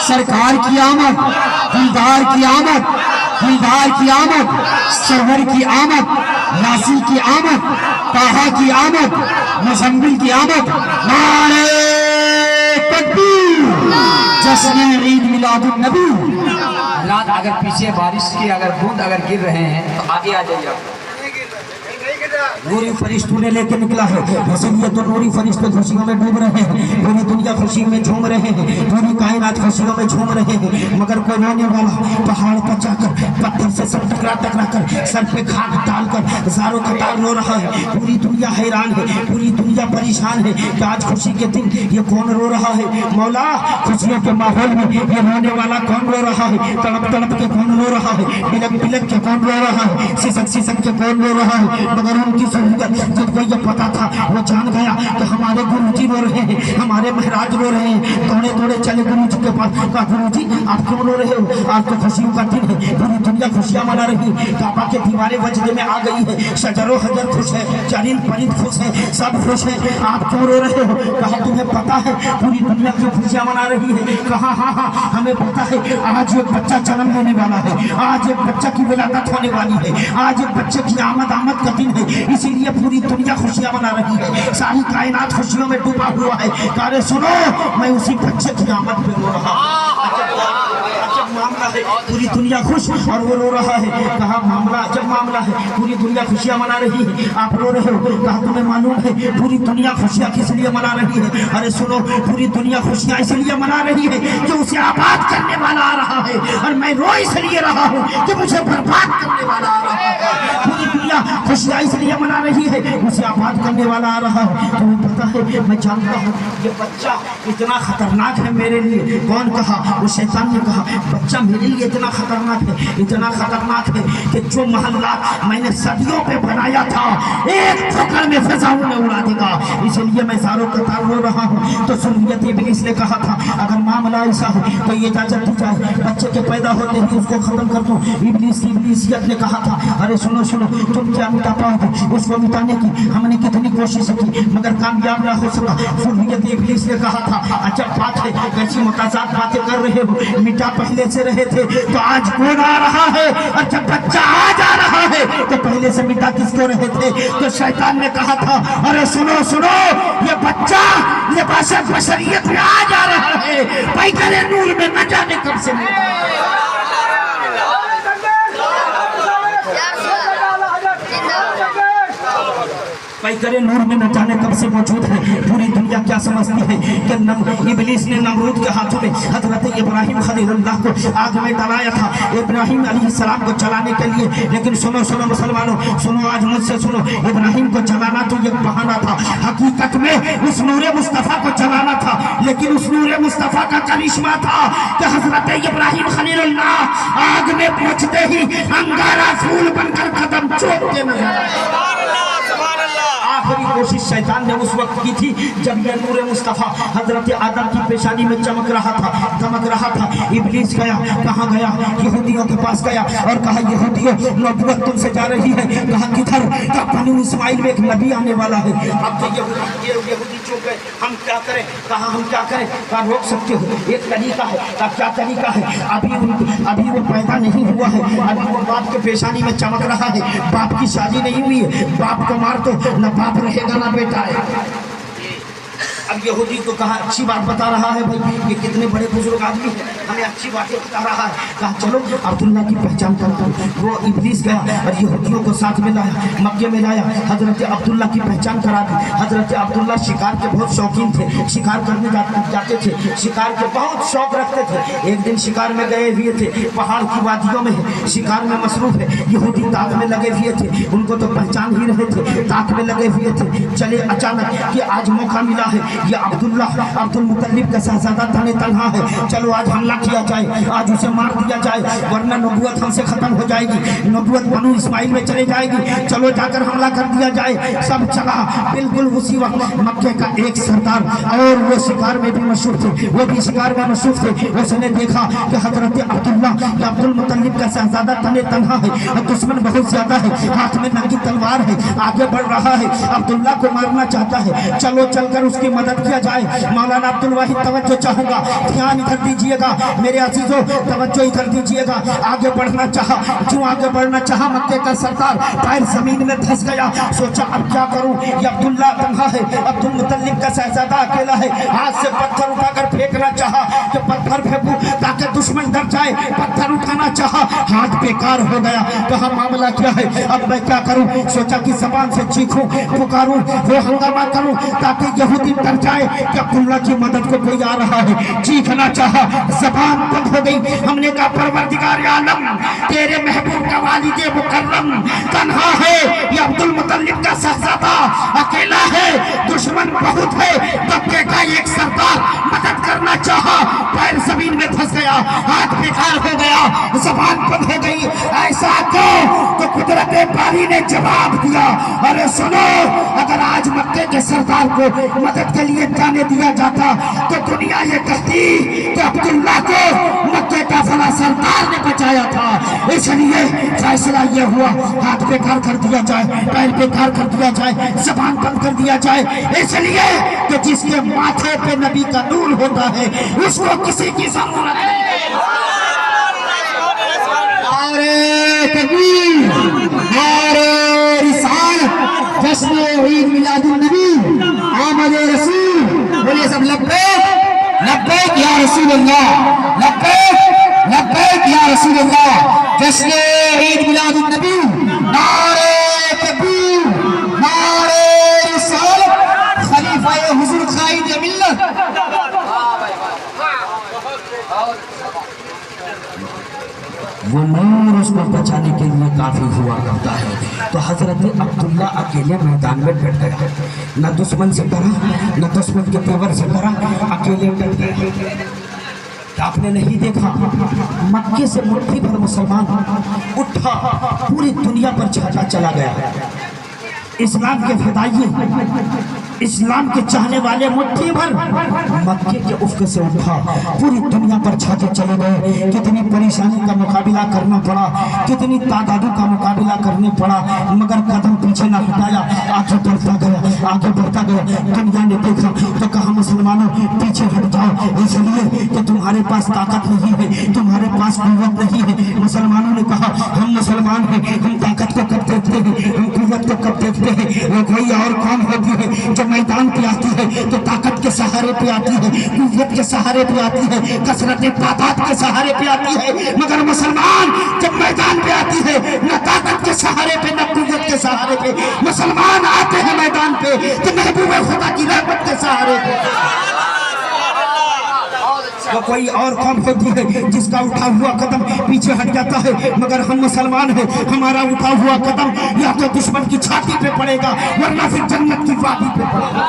सरकार की आमद, दीदार की आमद, दीदार की आमद, सरवर की आमद, यासीन की आमद, ताहा की आमद, मुज़म्मिल की आमद। नारे तकबीर, जश्न ईद मिलादुन नबी। रात अगर पीछे बारिश की अगर बूंद अगर गिर रहे हैं तो आगे आ जाइए। नूरी फरिश्तों ने लेके निकला है, इसलिए तो नूरी फरिश्ते खुशियों में डूब रहे हैं, पूरी दुनिया खुशी में झूम रहे हैं, पूरी कायनात खुशियों में झूम रहे हैं। मगर कोई रोने वाला पहाड़ पर जाकर पत्थर से सब टकरा टकरा कर सर पे खाक डालकर ज़ारों कतार रो रहा है। पूरी दुनिया हैरान है, पूरी दुनिया परेशान है कि आज खुशी के दिन ये कौन रो रहा है। मौला खुशियों के माहौल में ये रोने वाला कौन रो रहा है, तड़प तड़प के कौन रो रहा है, बिलक बिलक के कौन रो रहा है, सिसक सिसक के कौन रो रहा है। मगर उनकी सहूलियत जिनको ये पता था वो जान गया कि हमारे गुरुजी रो रहे हैं, हमारे महाराज रो रहे हैं। दौड़े दौड़े चले गुरुजी के पास, कहा गुरुजी आप क्यों रो रहे हो, आज तो खुशियों का दिन है, पूरी दुनिया खुशियां मना रही है। काबा के दीवारें वजदे में आ गई है, शजरो हजर खुश है, चरिंद परिंद खुश है, सब खुश है, आप क्यों रो रहे हो। कहा तुम्हें पता है पूरी दुनिया की खुशियां मना रही है। कहा हाँ हाँ हमें पता है, आज एक बच्चा जन्म लेने वाला है, आज एक बच्चा की विलादत होने वाली है, आज एक बच्चे की आमद का दिन है, इसीलिए पूरी दुनिया खुशियां मना रही है, सारी कायनात खुशियों में डूबा हुआ है। अरे सुनो मैं उसी बच्चे की आमद पे रो रहा हूँ। मामला है पूरी दुनिया खुश और वो रो रहा है। कहा मामला जब मामला है पूरी दुनिया खुशियां मना रही है, आप रो रहे हो। कहा तुम्हें मालूम है पूरी दुनिया खुशियां किस लिए मना रही है। अरे सुनो पूरी दुनिया खुशियां इसलिए मना रही है कि उसे आबाद करने वाला आ रहा है, और मैं रो इसलिए रहा हूँ कि मुझे बर्बाद करने वाला आ रहा है। पूरी दुनिया खुशियां इसलिए मना रही है, उसे आबाद करने वाला आ रहा है। तुम्हें पता है मैं जानता हूँ ये बच्चा इतना खतरनाक है मेरे लिए। कौन कहा, वो शैतान ने कहा बच्चा मेरे लिए इतना खतरनाक है, इतना खतरनाक है कि जो महल्ला मैंने सदियों पे बनाया था एक ठोकर में फिजाओं में उड़ा देगा, इसलिए मैं ज़ारों कतार रो रहा हूँ। तो सुन्नियत इब्लीस ने कहा था अगर मामला ऐसा है तो ये इजाजत दी जाए, बच्चे के पैदा होते ही उसको खत्म कर दो। इब्लीसियत ने कहा था अरे सुनो सुनो तुम क्या मिटा पाओगे, उसको मिटाने की हमने कितनी कोशिश की मगर कामयाब ना हो सका। सुन्नियत इब्लीस ने कहा था अच्छा बात है, कैसी मुताजात बातें कर रहे हो, मिटा पहले से रहे थे तो आज कौन आ रहा है, और जब बच्चा आ जा रहा है तो पहले से मिटा किसको रहे थे। तो शैतान ने कहा था अरे सुनो सुनो ये बच्चा लिबास बशरियत में आ जा रहा है, पैगंबर नूर में न जाने कब से लश्कर नूर में न जाने कब से मौजूद है। पूरी दुनिया क्या समझती है कि इबलीस ने नमरूद के हाथों में हजरत इब्राहिम खलीलुल्लाह को आग में डालाया था इब्राहिम अलैहिस्सलाम को जलाने के लिए। लेकिन सुनो सुनो मुसलमानों, सुनो आज मुझसे सुनो, इब्राहिम को जलाना तो एक बहाना था, हकीकत में उस नूरे मुस्तफ़ा को जलाना था। लेकिन उस नूरे मुस्तफ़ा का करिश्मा था कि हजरत इब्राहिम खलीलुल्लाह आग में पहुंचते ही अंगारा फूल बनकर कदम चूमते नजर आए। आखिरी कोशिश शैतान ने उस वक्त की थी जब यह नूर मुस्तफ़ा हजरत आदम की पेशानी में चमक रहा था, दमक रहा था। इब्लीस गया, कहाँ गया? यहूदियों के पास गया और कहा, यहूदियों नबूवत तुमसे जा रही है। कहा किधर? कहा बनी इस्माइल में एक नबी आने वाला है। अब तो यहूदी चुप गए, हम क्या करें? कहा हम क्या करें? कहा रोक सकते हो, एक तरीका है। कहा क्या तरीका है? अभी वो पैदा नहीं हुआ है, अभी वो बाप के पेशानी में चमक रहा है, बाप की शादी नहीं हुई है, बाप को मार दो, न बाप रहेगा ना बेटा है। अब यहूदी को कहा अच्छी बात बता रहा है भाई, ये कितने बड़े बुजुर्ग आदमी है, हमें अच्छी बातें बता रहा है। कहा चलो अब्दुल्ला की पहचान करता हूँ। वो इब्लीस गया और यहूदियों को साथ में लाया, मक्के में लाया, हजरत अब्दुल्ला की पहचान करा दी। हजरत अब्दुल्ला शिकार के बहुत शौकीन थे, शिकार करने जाते थे, शिकार के बहुत शौक रखते थे। एक दिन शिकार में गए हुए थे, पहाड़ की वादियों में शिकार में मसरूफ है। यहूदी ताक में लगे हुए थे, उनको तो पहचान ही रहे थे, ताक में लगे हुए थे। चले अचानक कि आज मौका मिला है, ये अब्दुल मुतल्लिब का शहजादा तने तन्हा है, चलो आज हमला किया जाए, आज उसे मार दिया जाए, वरना नबूवत हमसे खत्म हो जाएगी, नबूवत बनु इस्माइल में चले जाएगी, चलो जाकर हमला कर दिया जाए। सब चला। बिल्कुल उसी वक्त मक्के का एक सरदार, और वो शिकार में भी मशहूर थे, वो भी शिकार में मशहूर थे, उसने देखा कि हजरत अब्दुल मुतल्लिब का शहजादा तने तन्हा है, दुश्मन बहुत ज्यादा है, हाथ में नंगी तलवार है, आगे बढ़ रहा है, अब्दुल्ला को मारना चाहता है, चलो चलकर उसकी मदद किया जाए। मौलाना अब्दुल वाहिद तवज्जो चाहूंगा, ध्यान इधर दीजिएगा मेरे अजीजों, तवज्जो इधर दीजिएगा। आगे बढ़ना चाहा, जो आगे बढ़ना चाहा, मक्के का सरदार पैर जमीन में धंस गया। सोचा अब क्या करूं, ये अब्दुल्ला तन्हा है, अब्दुल मुतल्लिब का शहजादा अकेला है। हाथ से पत्थर उठाकर फेंकना चाहा कि पत्थर फेंकूं ताकि दुश्मन डर जाए, पत्थर उठाना चाहा, हाथ बेकार हो गया। कहा मामला क्या है, अब मैं क्या करूं? सोचा कि जबान से चीखूं, पुकारूं, वो हंगामा करूं ताकि यहूदी डर जाए कि अब्दुल्ला की मदद को कोई आ रहा है। चीखना चाहा, जबान बंद हो गई। हमने कहा परवरदिगार आलम, तेरे महबूब का वालिद मुकर्रम तन्हा है, ये अब्दुल मुतल्लिब का शहजादा अकेला है, दुश्मन बहुत है, मक्के का एक सरदार मदद करना चाहा, पैर जमीन में फंस गया, हाथ बेकार हो गया, जबान बंद हो गई। ऐसा क्यों? तो कुदरत बारी ने जवाब दिया, अरे सुनो, अगर आज मक्के के सरदार को मदद के लिए जाने दिया जाता तो दुनिया ये कहती कि अब्दुल्ला को मक्के का फला सरदार ने बचाया था। इसलिए फैसला ये हुआ, हाथ बेकार कर दिया जाए, पैर बेकार कर दिया जाए, जबान बंद कर दिया जाए, इसलिए कि जिसके माथे पे नबी का नूर होता है उसको किसी की जरूरत नहीं। नारे तकबीर, नारे रिसालत, जश्न ईद मिलादुन नबी, आमद रसूल, बोलिए सब लब्बैक लब्बैक या रसूल अल्लाह, लब्बैक लब्बैक या रसूल अल्लाह। जश्न ईद मिलादुन नबी, नारे तकबीर, नारे रिसालत, खलीफा हुजूर कायद मिल्लत। वो नूर उसको बचाने के लिए काफी हुआ करता है। तो हजरत अब्दुल्ला अकेले मैदान में बैठ गया, न दुश्मन से डरा, न दुश्मन के तेवर से डरा, अकेले बैठ गया। आपने नहीं देखा, मक्के से मुट्ठी भर मुसलमान उठा, पूरी दुनिया पर छाता चला गया। इस्लाम के फिदाई, इस्लाम के चाहने वाले मुट्ठी भर मक्के के उफ़्क़ से उठा, पूरी दुनिया पर छाते चले गए। कितनी परेशानी का मुकाबला करना पड़ा, कितनी तादादों का मुकाबला करने पड़ा, मगर कदम पीछे ना हटाया, आगे बढ़ता गया, आगे बढ़ता गया। दुनिया ने देखा तो कहा मुसलमानों पीछे हट जाओ, इसलिए कि तुम्हारे पास ताकत नहीं है, तुम्हारे पास कुव्वत नहीं है। मुसलमानों ने कहा हम मुसलमान हैं, हम ताकत को कब देखते हैं, हम कुव्वत को कब देखते हैं। वो कोई और कौम होती है जो मैदान पे आती है तो ताकत के सहारे पे आती है, कुव्वत के सहारे पे आती है, कसरत तादाद के सहारे पे आती है, मगर मुसलमान जब मैदान पे आती है न ताकत के सहारे पे न कुव्वत के सहारे सहारे पे मुसलमान आते हैं मैदान पे तो महबूब खुदा की रहमत के सहारे पे। वो कोई और कौम होती है जिसका उठा हुआ कदम पीछे हट जाता है, मगर हम मुसलमान हैं, हमारा उठा हुआ कदम या तो दुश्मन की छाती पे पड़ेगा वरना फिर जन्नत की वादी पे पड़ेगा।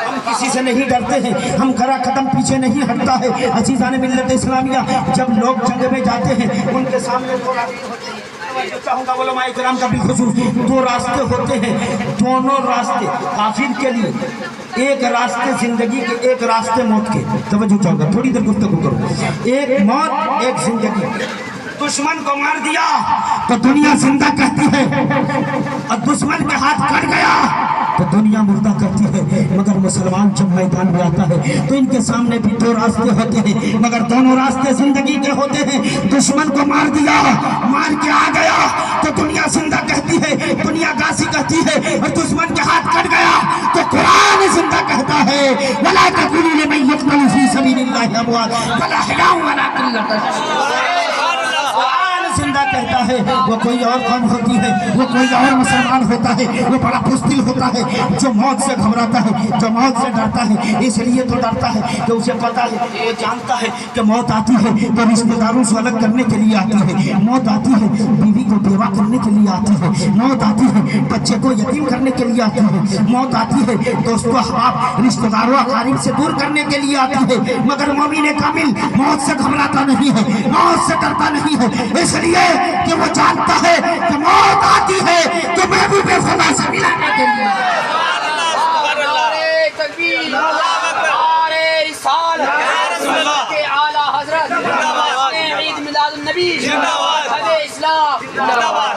हम किसी से नहीं डरते हैं, हम खरा कदम पीछे नहीं हटता है। अजीज़ान मिल्लत इस्लामिया, जब लोग जंग में जाते हैं उनके सामने दो रास्ते होते हैं, मैं चाहूंगा उलमा इकराम का भी खुसूस, दो रास्ते होते हैं, दोनों रास्ते काफिर के लिए, एक रास्ते जिंदगी के, एक रास्ते मौत के। तवज्जो चाहूंगा, थोड़ी देर गुफ्तगू करो। एक मौत, एक जिंदगी। दुश्मन को मार दिया तो दुनिया जिंदा कहती है, और दुश्मन के हाथ कट गया तो दुनिया मुर्दा कहती है। मगर मुसलमान जब मैदान में आता है तो इनके सामने भी दो रास्ते होते हैं, मगर दोनों रास्ते जिंदगी के होते हैं। दुश्मन को मार दिया, मार के आ गया तो दुनिया जिंदा कहती है, दुनिया गासी कहती है, और दुश्मन के हाथ कट गया तो कुरान जिंदा कहता है, वला तकुलू लिमन युक़तलु फी सबीलिल्लाहि अमवात बल अहयाउ वलाकिन ला तशऊरून। जिंदा कहता है। वो कोई और कौम होती है, वो कोई और मुसलमान होता है, वो बड़ा बुज़दिल होता है, जो मौत से घबराता है, जो मौत से डरता है। इसलिए तो डरता है कि उसे पता है, वो जानता है कि मौत आती है तो रिश्तेदारों से अलग करने के लिए आती है, मौत आती है बीवी को बेवा करने के लिए आती है, मौत आती है बच्चे को यतीम करने के लिए आती है, मौत आती है दोस्तों अहबाब रिश्तेदारों अकारीब से दूर करने के लिए आती है। मगर मोमिन कामिल मौत से घबराता नहीं है, मौत से डरता नहीं है, इसलिए कि वो जानता है कि मौत आती है तो महबूब खुदा से मिलाने के लिए। नारे तकबीर, नारे रिसालत के आला हजरत, ईद मिलादुन नबी, इस्लाम जिंदाबाद।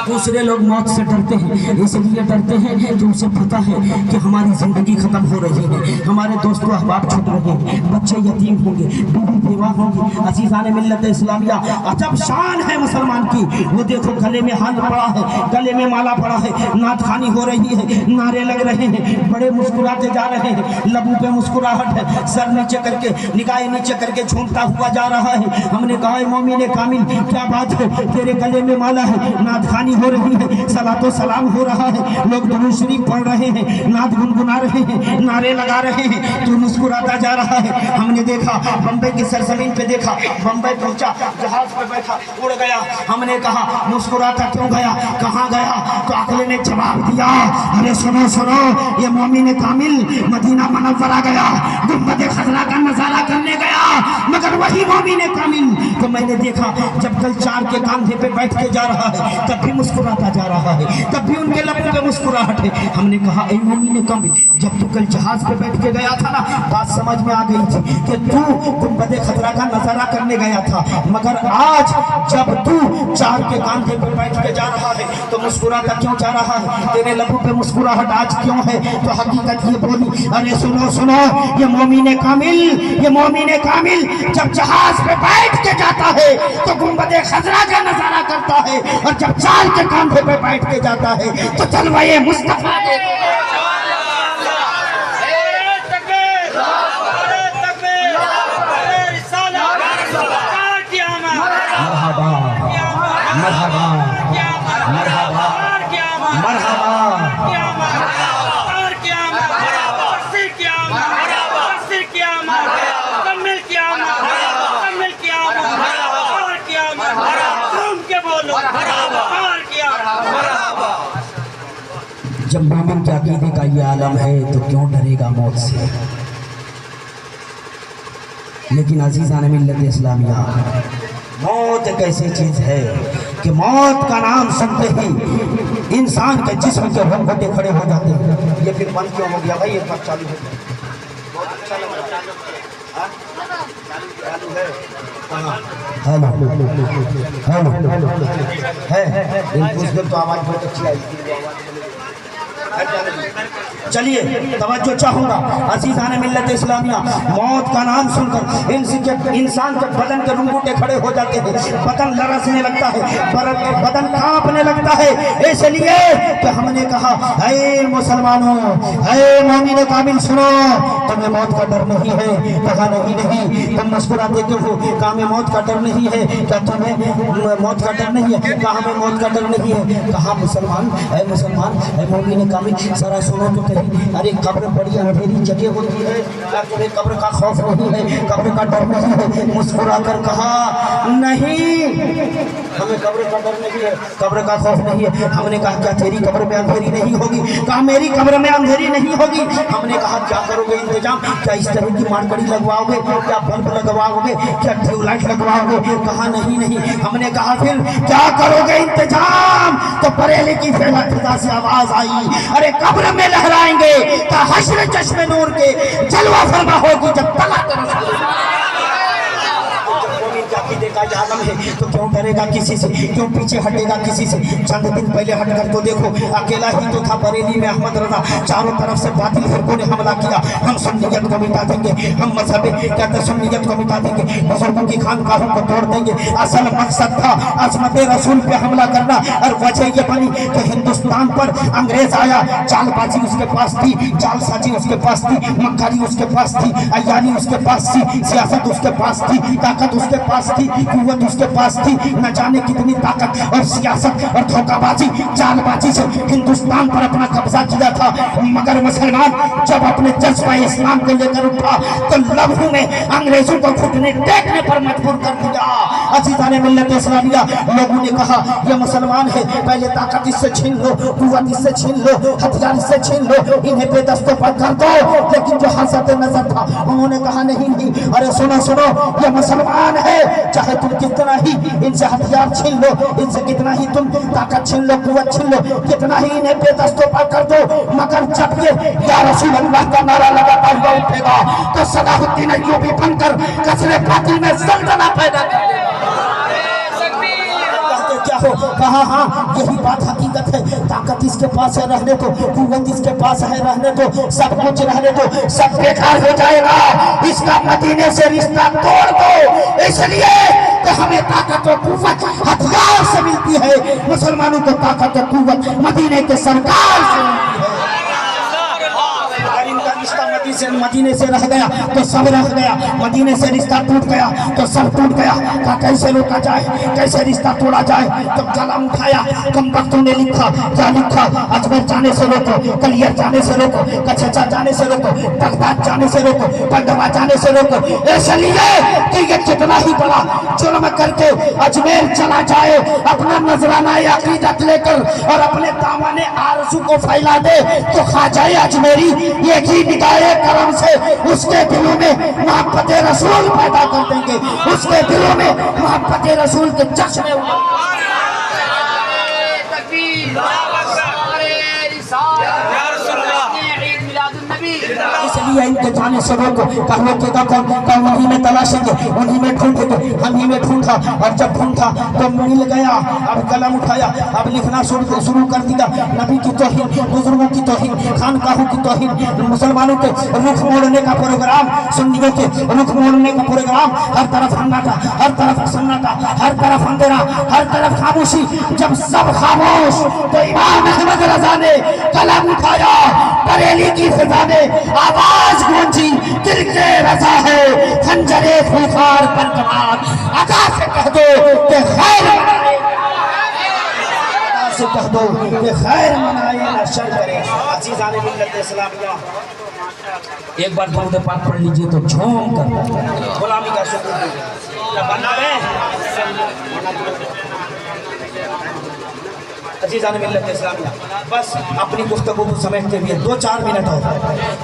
दूसरे लोग मौत से डरते हैं, इसलिए डरते हैं कि उसे पता है कि हमारी जिंदगी खत्म हो रही है, हमारे दोस्तों अहबाब छूट रहे हैं, बच्चे यतीम होंगे, बीवी बेवा होंगी। अजीज़ान मिल्लत इस्लामिया, अजब शान है मुसलमान की। वो देखो गले में हाथ पड़ा है, गले में माला पड़ा है, नात खानी हो रही है, नारे लग रहे हैं, बड़े मुस्कुराते जा रहे हैं, लबों पे मुस्कुराहट है, सर नीचे करके निगाहें नीचे करके झूमता हुआ जा रहा है। हमने कहा मोमिन कामिल क्या बात है, तेरे गले में माला है, नात खानी हो रही है, सलातो सलाम हो रहा है, लोग दुरूद शरीफ पढ़ रहे हैं, नात गुनगुना रहे हैं, नारे लगा रहे हैं, तू मुस्कुराता जा रहा है। हमने देखा बम्बई की सरजमीन पे देखा, बम्बई पहुंचा, जहाज पर बैठा, उड़ गया। हमने कहा मुस्कुराता क्यों गया, कहाँ गया? तो अगले ने जवाब दिया, अरे सुनो सुनो, ये मोमिन कामिल मदीना मुनव्वरा गया, गुंबद खजरा का नजारा करने गया, मगर वही मोमिन कामिल तो मैंने देखा जब कल चार के कांधे पे बैठ के जा रहा है तब भी मुस्कुराता जा रहा है, तब भी उनके लबों पे मुस्कुराहट है। हमने कहा ऐ मोमिन कामिल, जब तू कल जहाज पे बैठ के गया था ना, बात समझ में आ गई थी कि तू गुंबद खजरा का नजारा करने गया था, मगर आज जब तू चार के कांधे पे बैठ के जा रहा है तो मुस्कुराता क्यों जा रहा है, तेरे लबों पे मुस्कुराहट आज क्यों है? तो हकीकत ये बोली, अरे सुनो सुनो, ये मोमिन कामिल जब जहाज पे बैठ के जाता है तो गुंबद खजरा का नजारा करता है, और जब चार के कांधे पे बैठ के जाता है तो जलवाए मुस्तफा मरहबा मरहबा मरहबा मरहबा जब मोमिन के अकीदे का ये आलम है तो क्यों डरेगा मौत से। लेकिन अजीज़ान मिल्लत इस्लामिया, मौत एक ऐसी चीज़ है कि मौत का नाम सुनते ही इंसान के जिस्म के रोंगटे खड़े हो जाते हैं। ये फिर बंद क्यों हो गया भाई? एक बार चालू हो गया, बहुत अच्छा लग रहा है, चालू है, हेलो हेलो है, तो आवाज़ बहुत अच्छी आई। चलिए तवज्जो चाहूंगा अजीज़ान मिल्लत इस्लामिया, मौत का नाम सुनकर इंसान के बदन के रुंगूटे खड़े हो जाते हैं, बदन लरसने लगता है, बदन कांपने लगता है। इसलिए कि हमने कहा ऐ मुसलमानों, ऐ मोमिन कामिल सुनो, तुम्हें मौत का डर नहीं है? कहा नहीं नहीं। तुम मुस्कुराते क्यों हो? कहा हमें मौत का डर नहीं है। क्या तुम्हें मौत का डर नहीं है? कहा हमें मौत का डर नहीं है। कहा मुसलमान, ऐ मुसलमान, ऐ मोमिन कामिल जरा सुनो तो कहीं, अरे कब्र बड़ी अंधेरी जगह होती है, क्या तुम्हें कब्र का खौफ नहीं है? कब्र का डर नहीं है? मुस्कुरा कर कहा नहीं, हमें कब्र का डर नहीं है, कब्र का खौफ नहीं है। हमने कहा क्या तेरी कब्र में अंधेरी नहीं होगी? कहा मेरी कब्र में अंधेरी नहीं होगी। हमने कहा क्या करोगे इंतजाम? क्या इस तरह की मारकड़ी लगवाओगे? क्या बल्ब लगवाओगे? क्या ट्यूबलाइट लगवाओगे? कहा नहीं नहीं। हमने कहा फिर क्या करोगे इंतजाम? तो बरेली की फिजा से आवाज आई, अरे कब्र में लहराएंगे क्या हश्र चश्मे नूर के जलवा फरमा होगी जब तला का आलम है तो क्यों डरेगा किसी से? क्यों पीछे हटेगा किसी से? चंद दिन पहले हटकर तो देखो, अकेला ही तो था बरेली में अहमद रजा, चारों तरफ से बातिल फिरकों ने हमला किया। हम सुन्नियत को मिटा देंगे, हम मजहब कहते सुन्नियत को मिटा देंगे, बुजुर्गों की खानकाहों को तोड़ देंगे। असल मकसद था अजमत रसूल पे हमला करना, और वजह ये बनी कि हिंदुस्तान पर अंग्रेज आया, चालबाजी उसके पास थी, जालसाजी उसके पास थी, मक्कारी उसके पास थी, अय्यारी उसके पास थी, सियासत उसके पास थी, ताकत उसके पास थी, कुव्वत उसके पास थी। न जाने कितनी ताकत और सियासत और धोखाबाजी चालबाजी से हिंदुस्तान पर अपना कब्जा किया था। मगर मुसलमान जब अपने जज्बा इस्लाम को लेकर उठा तो लम्हों में अंग्रेजों को घुटने टेकने पर मजबूर कर दिया। अजीज़ाने मिल्लत इस्लामिया, लोगों ने कहा ये मुसलमान है, पहले ताकत इससे छीन लो, कुव्वत इससे छीन लो, हथियार इससे छीन लो, इन्हें बेदस्तों पर कर दो। लेकिन जो हसरत नजर था उन्होंने कहा नहीं नहीं, अरे सुनो सुनो, ये मुसलमान है, चाहे तुम कितना ही इनसे हथियार छीन लो, इनसे कितना ही तुम ताकत छीन लो, कुव्वत छीन लो, कितना ही इन्हें बेदस्तों पर कर दो, मगर जब ये या रसूल अल्लाह का नारा लगाता हुआ उठेगा तो सलाहुद्दीन अय्यूबी बनकर कसरे बातिल में सल्तनत पैदा कर देगा। क्या हो? कहा हाँ यही बात हकीकत है, ताकत इसके पास है रहने दो, कुव्वत इसके पास है रहने दो, सब कुछ रहने दो, सब बेकार हो जाएगा, इसका मदीने से रिश्ता तोड़ दो। इसलिए तो हमें ताकत और कुव्वत हथियार से मिलती है, मुसलमानों को ताकत और कुव्वत मदीने के सरकार से मिलती है। इनका रिश्ता मदीने से रह गया तो सब रह गया, मदीने से रिश्ता टूट गया तो सब टूट गया। का कैसे रोका जाए, कैसे रिश्ता तोड़ा जाए? तो कलम उठाया, कम वक्तों ने लिखा, क्या लिखा? अजमेर जाने से रोको, कलियर जाने से रोको, कचचा जाने से रोको, बगदाद जाने से रोको, पलडवा जाने से रोको। इसलिए कि ये कितना ही बड़ा जुर्म करके अजमेर चला जाए, अपना नजराना अकीदत लेकर और अपने दामन आरज़ू को फैला दे, तो ख्वाजा अजमेरी एक ही निगाहे करम से उसके दिलों में मोहब्बत रसूल पैदा कर देंगे, उसके दिलों में मोहब्बत रसूल के जश्न इसलिए इनके जाने से रोको। कहने के कौन का उन्हीं में तलाशेंगे, उन्हीं में ढूंढेंगे, हम ही में ढूंढा, और जब ढूंढा तो मिल गया। अब कलम उठाया, अब लिखना शुरू कर दिया, नबी की तौहीन, बुजुर्गों की तौहीन, खानकाहों की तौहीन, मुसलमानों के रुख मोड़ने का प्रोग्राम, सुन्नियों के रुख मोड़ने का प्रोग्राम, हर तरफ सन्नाटा, हर तरफ सन्नाटा, हर तरफ अंधेरा, हर तरफ खामोशी। जब सब खामोश तो इमाम अहमद रजा ने कलम उठाया, बरेली की फिजा में आवाज गूंजी, दिल के रजा है खंजरे खूंखार पर कमार, अदा से कह दो कि खैर मनाए, अदा से कह दो कि खैर मनाए ना शर करे। अजीज़ाने मिल्लत इस्लामिया, एक बार दुरूद पाक पढ़ लीजिए तो झूम कर गुलामी का शुक्र बना रहे। अजीज़ाने मिल्लत इस्लामिया, बस अपनी गुफ्तगू को समेटते हुए 2-4 मिनट और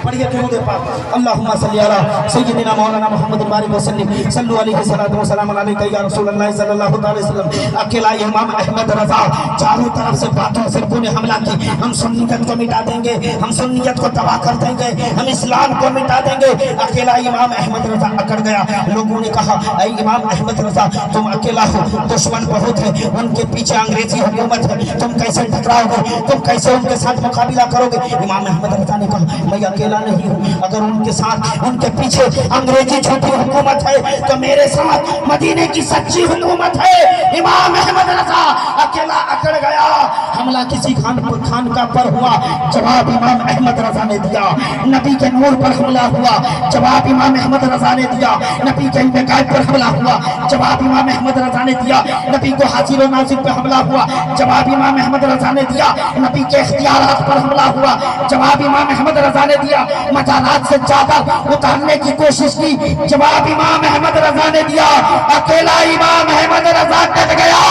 पढ़िए दुरूद पाक। अल्लाहुम्मा सल्ली अला सय्यिदिना मौलाना मुहम्मद बारिक वसल्लिम सल्लु अलैहि सल्लल्लाहु वसल्लम अलैका या रसूलल्लाह सल्लल्लाहु अलैहि वसल्लम। अकेला इमाम अहमद रजा, चारों तरफ से बातों फिरकों ने हमला की, हम सुन्नियत को मिटा देंगे, हम सुन्नियत को तबाह कर देंगे, हम इस्लाम को मिटा देंगे। अकेला इमाम अहमद रजा अकड़ गया। लोगों ने कहा ऐ इमाम अहमद रजा तुम अकेला हो, दुश्मन बहुत है, उनके पीछे अंग्रेजी हुकूमत है, तुम कैसे टकराओगे, तुम कैसे उनके साथ मुकाबला करोगे। इमाम अहमद रज़ा ने कहा मैं अकेला नहीं हूँ, अगर उनके साथ उनके पीछे अंग्रेजी झूठी हुकूमत है तो मेरे साथ मदीने की सच्ची हुकूमत है। इमाम अहमद रज़ा अकेला अकड़ गया, हमला किसी खानका पर हुआ, जवाब इमाम अहमद रज़ा ने दिया। नबी के नूर पर हमला हुआ, जवाब इमाम अहमद रज़ा ने दिया। नबी के इल्म गायब पर हमला हुआ, जवाब इमाम अहमद रज़ा ने दिया। नबी को हाजिर व नाज़िर पर हमला हुआ, जवाब इमाम अहमद रज़ा ने दिया। नबी के इख्तियारात पर हमला हुआ, जवाब इमाम अहमद रज़ा ने दिया। मजारात से चादर उतारने की कोशिश की, जवाब इमाम अहमद रज़ा ने दिया। अकेला इमाम अहमद रज़ा डट गया,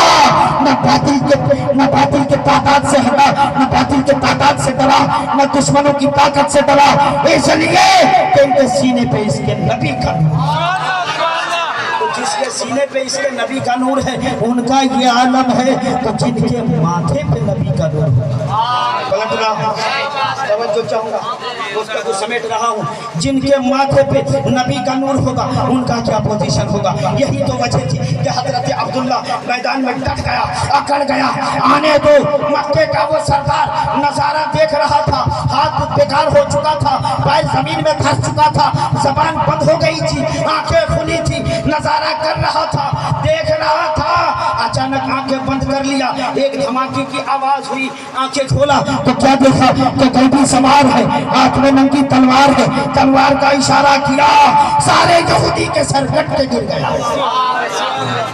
न बातिल के तादाद से हटा, न बातिल के तादाद से डरा, न दुश्मनों की ताकत से डरा, इसलिए कि उनके सीने पे इसके नबी का नूर, तो जिसके सीने पे इसके नबी का नूर है उनका ये आलम है, तो जिनके माथे पे नबी का नूर है। गलत रहा, तवज्जो चाहूंगा, उसका जो समेट रहा हूँ, जिनके माथे पे नबी का नूर होगा उनका क्या पोजीशन होगा। यही तो वजह थी कि हजरत अब्दुल्ला मैदान में डट गया, अकड़ गया। आने दो, मक्के का वो सरदार नजारा देख रहा था, हाथ बेकार हो चुका था, पैर जमीन में धंस चुका था, जबान बंद हो गई थी, आंखें खुली थी, नजारा कर रहा था, देख रहा था। अचानक आंखें बंद कर लिया, एक धमाके की आवाज हुई, आंखें खोला तो क्या देखा कि गलबी सवार है, हाथ में नंगी तलवार है, तलवार का इशारा किया, सारे यहूदी के सर कट के गिर गया।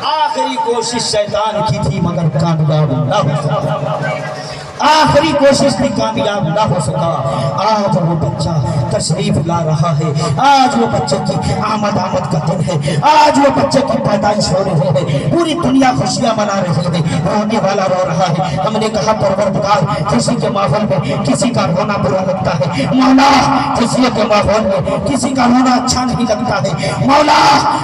आखिरी कोशिश शैतान की थी मगर कामयाब न हो सका, आखिरी कोशिश भी कामयाब ना हो सका। आज वो बच्चा तशरीफ ला रहा है, आज वो बच्चे की आमद का दिन है, आज वो बच्चे की पैदाइश हो रही है, पूरी दुनिया खुशियां मना रही है, रोने वाला रो रहा है। हमने कहा परवरदिगार खुशी के माहौल में किसी का रोना बुरा लगता है, मौला खुशी के माहौल में किसी का रोना अच्छा नहीं लगता है। मौला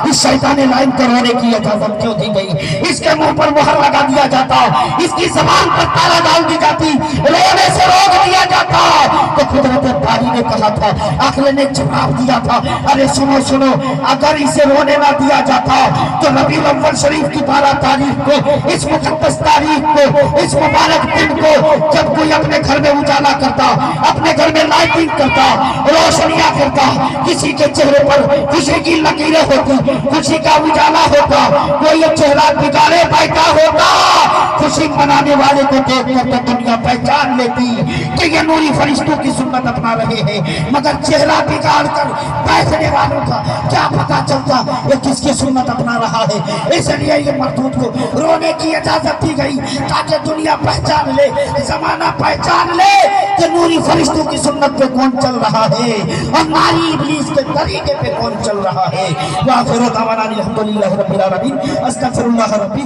इस शैतान लाइन को रोने की इजाजत क्यों दी गई, इसके मुंह पर मुहर लगा दिया जाता, इसकी जबान पर ताला डाल दी जाती, रोने से रोक दिया जाता। तो कुदरत बारी ने कहा था, अक्ल ने जवाब दिया था, अरे सुनो सुनो, अगर इसे रोने ना दिया जाता तो रबीउल अव्वल शरीफ की 12 तारीख को, इस मुकद्दस तारीख को, इस मुबारक दिन को जब कोई अपने घर में उजाला करता, अपने घर में लाइटिंग करता, रोशनियां करता, किसी के चेहरे पर खुशी की लकीरें होती, खुशी का उजाला होता, कोई चेहरा बिगाड़े बैठा होता, खुशी मनाने वाले को देख कर तो दुनिया पहचान लेती कि ये नूरी फरिश्तों की सुन्नत अपना रहे हैं, मगर चेहरा बिगाड़ कर बैठने वालों का क्या पता चलता ये किसकी सुन्नत अपना रहा है। इसलिए ये मरदूद को रोने की इजाजत दी गई ताकि दुनिया पहचान ले, जमाना पहचान ले कि नूरी फरिश्तों की सुन्नत पे कौन चल रहा है और नारी इब्लीस के तरीके पे कौन चल रहा है। वाखिर दावाना अल्हम्दुलिल्लाहि रब्बिल आलमीन, अस्तगफिरुल्लाह रब्बी।